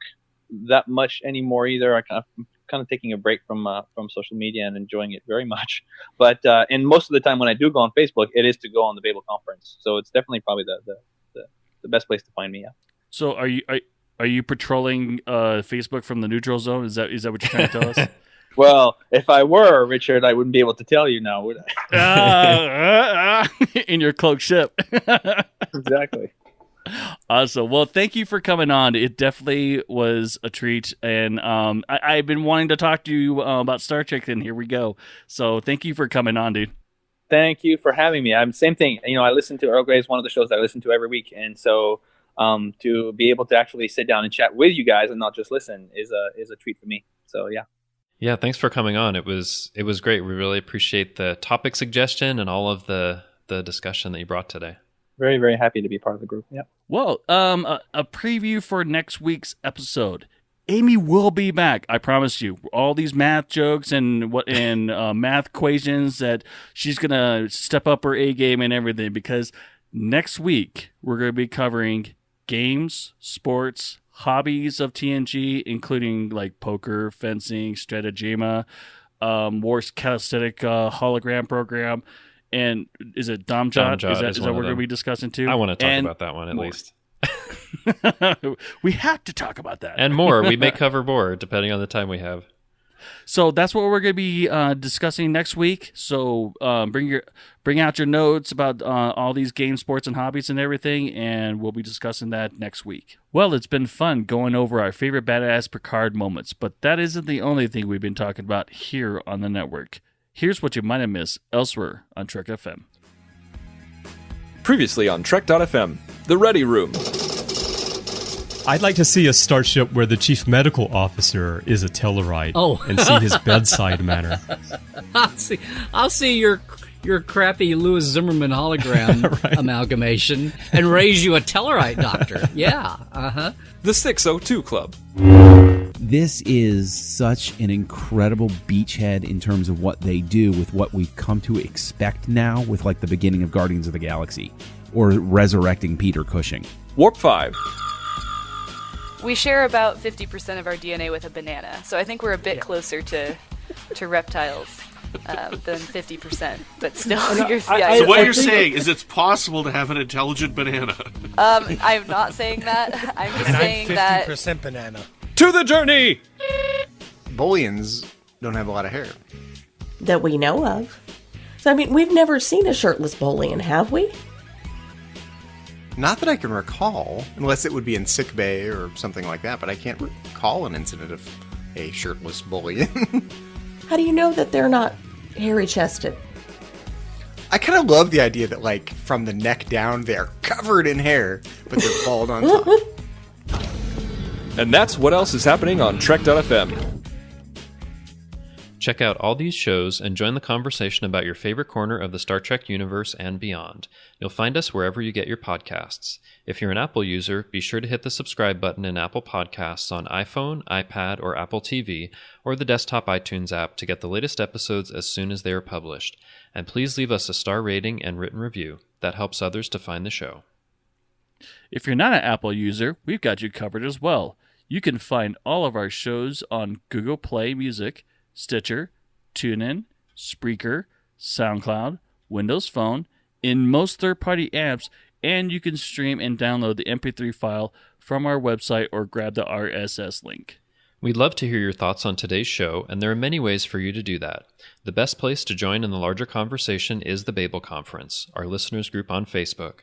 F: that much anymore either. I'm kind of taking a break from social media and enjoying it very much. But and most of the time when I do go on Facebook, it is to go on the Babel Conference. So it's definitely probably the best place to find me. Yeah.
D: So are you patrolling Facebook from the neutral zone? Is that what you're trying to tell us?
F: Well, if I were, Richard, I wouldn't be able to tell you now, would
D: I? In your cloaked ship.
F: Exactly.
D: Awesome. Well, thank you for coming on. It definitely was a treat, and I've been wanting to talk to you about Star Trek, and here we go. So thank you for coming on, dude.
F: Thank you for having me. Same thing. I listen to Earl Grey is one of the shows that I listen to every week, and so to be able to actually sit down and chat with you guys and not just listen is a treat for me. So yeah.
E: Yeah, thanks for coming on. It was great. We really appreciate the topic suggestion and all of the discussion that you brought today.
F: Very, very happy to be part of the group. Yeah.
D: Well, a preview for next week's episode. Amy will be back. I promise you. All these math jokes and math equations that she's gonna step up her A game and everything, because next week we're gonna be covering games, sports, hobbies of TNG, including like poker, fencing, stratagema, War's calisthenic hologram program. And is it Damjot? Is that what we're going to be discussing too?
E: I want to talk about that one at least.
D: We have to talk about that.
E: And more. We may cover more depending on the time we have.
D: So that's what we're going to be discussing next week. So bring out your notes about all these game, sports, and hobbies and everything, and we'll be discussing that next week. Well, it's been fun going over our favorite badass Picard moments, but that isn't the only thing we've been talking about here on the network. Here's what you might have missed elsewhere on Trek FM.
C: Previously on Trek.fm, The Ready Room.
G: I'd like to see a starship where the chief medical officer is a Tellarite and see his bedside manner.
H: I'll see your crappy Louis Zimmerman hologram amalgamation and raise you a Tellarite doctor. Yeah,
C: The 602 Club.
I: This is such an incredible beachhead in terms of what they do with what we've come to expect now with like the beginning of Guardians of the Galaxy or resurrecting Peter Cushing.
C: Warp 5.
J: We share about 50% of our DNA with a banana, so I think we're a bit closer to reptiles than 50%, but still.
K: So what you're saying is it's possible to have an intelligent banana.
J: I'm not saying that. I'm just saying that
L: 50% banana.
C: To the journey!
L: Bolians don't have a lot of hair.
M: That we know of. So, I mean, we've never seen a shirtless Bolian, have we?
L: Not that I can recall, unless it would be in sickbay or something like that, but I can't recall an incident of a shirtless Bolian.
M: How do you know that they're not hairy-chested?
L: I kind of love the idea that, like, from the neck down, they're covered in hair, but they're bald on top.
C: And that's what else is happening on Trek.fm.
E: Check out all these shows and join the conversation about your favorite corner of the Star Trek universe and beyond. You'll find us wherever you get your podcasts. If you're an Apple user, be sure to hit the subscribe button in Apple Podcasts on iPhone, iPad, or Apple TV, or the desktop iTunes app to get the latest episodes as soon as they are published. And please leave us a star rating and written review. That helps others to find the show.
D: If you're not an Apple user, we've got you covered as well. You can find all of our shows on Google Play Music, Stitcher, TuneIn, Spreaker, SoundCloud, Windows Phone, in most third-party apps, and you can stream and download the MP3 file from our website or grab the RSS link.
E: We'd love to hear your thoughts on today's show, and there are many ways for you to do that. The best place to join in the larger conversation is the Babel Conference, our listeners group on Facebook.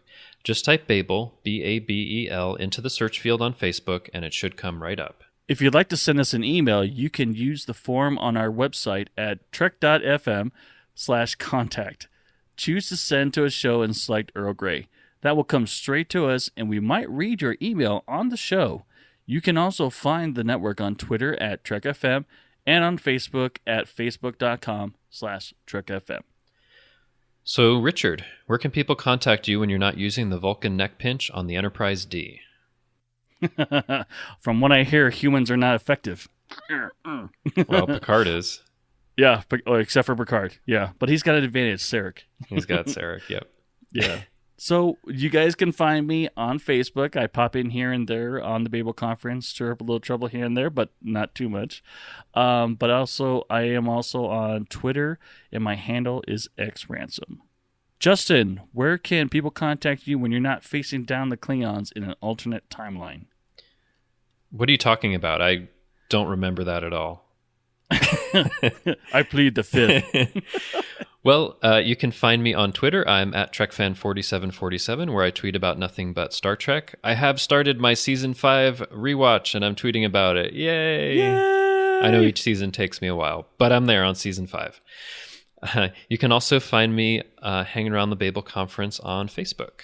E: Just type Babel, B-A-B-E-L, into the search field on Facebook, and it should come right up.
D: If you'd like to send us an email, you can use the form on our website at trek.fm/contact. Choose to send to a show and select Earl Grey. That will come straight to us, and we might read your email on the show. You can also find the network on Twitter at TrekFM and on Facebook at facebook.com/TrekFM.
E: So, Richard, where can people contact you when you're not using the Vulcan neck pinch on the Enterprise D?
D: From what I hear, humans are not effective.
E: Well, Picard is.
D: Yeah, except for Picard. Yeah, but he's got an advantage, Sarek.
E: He's got Sarek, yep.
D: Yeah. So you guys can find me on Facebook. I pop in here and there on the Babel Conference, stir up a little trouble here and there, but not too much. But also, I am also on Twitter, and my handle is xransom. Justin, where can people contact you when you're not facing down the Klingons in an alternate timeline?
E: What are you talking about? I don't remember that at all.
D: I plead the fifth.
E: Well, you can find me on Twitter. I'm at TrekFan4747, where I tweet about nothing but Star Trek. I have started my Season 5 rewatch, and I'm tweeting about it. Yay! I know each season takes me a while, but I'm there on Season 5. You can also find me hanging around the Babel Conference on Facebook.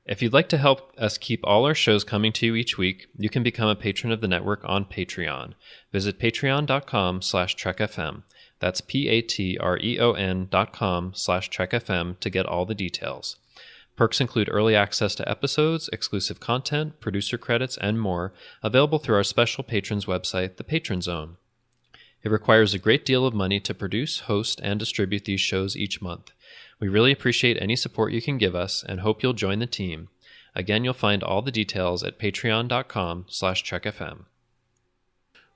E: If you'd like to help us keep all our shows coming to you each week, you can become a patron of the network on Patreon. Visit patreon.com/TrekFM. That's patreon.com/TrekFM to get all the details. Perks include early access to episodes, exclusive content, producer credits, and more, available through our special patrons website, the Patron Zone. It requires a great deal of money to produce, host, and distribute these shows each month. We really appreciate any support you can give us and hope you'll join the team. Again, you'll find all the details at patreon.com/TrekFM.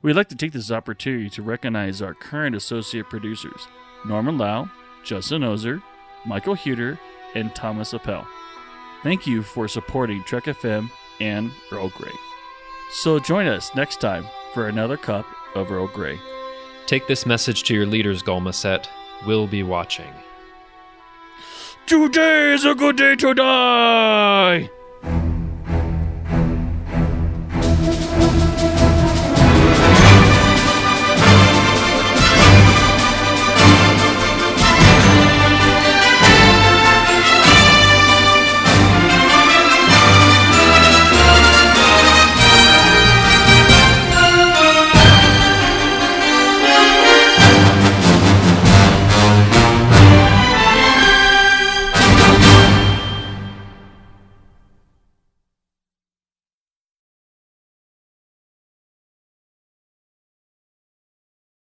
D: We'd like to take this opportunity to recognize our current associate producers, Norman Lau, Justin Ozer, Michael Huter, and Thomas Appel. Thank you for supporting Trek FM and Earl Grey. So join us next time for another cup of Earl Grey.
E: Take this message to your leaders, Golmaset. We'll be watching.
D: Today is a good day to die!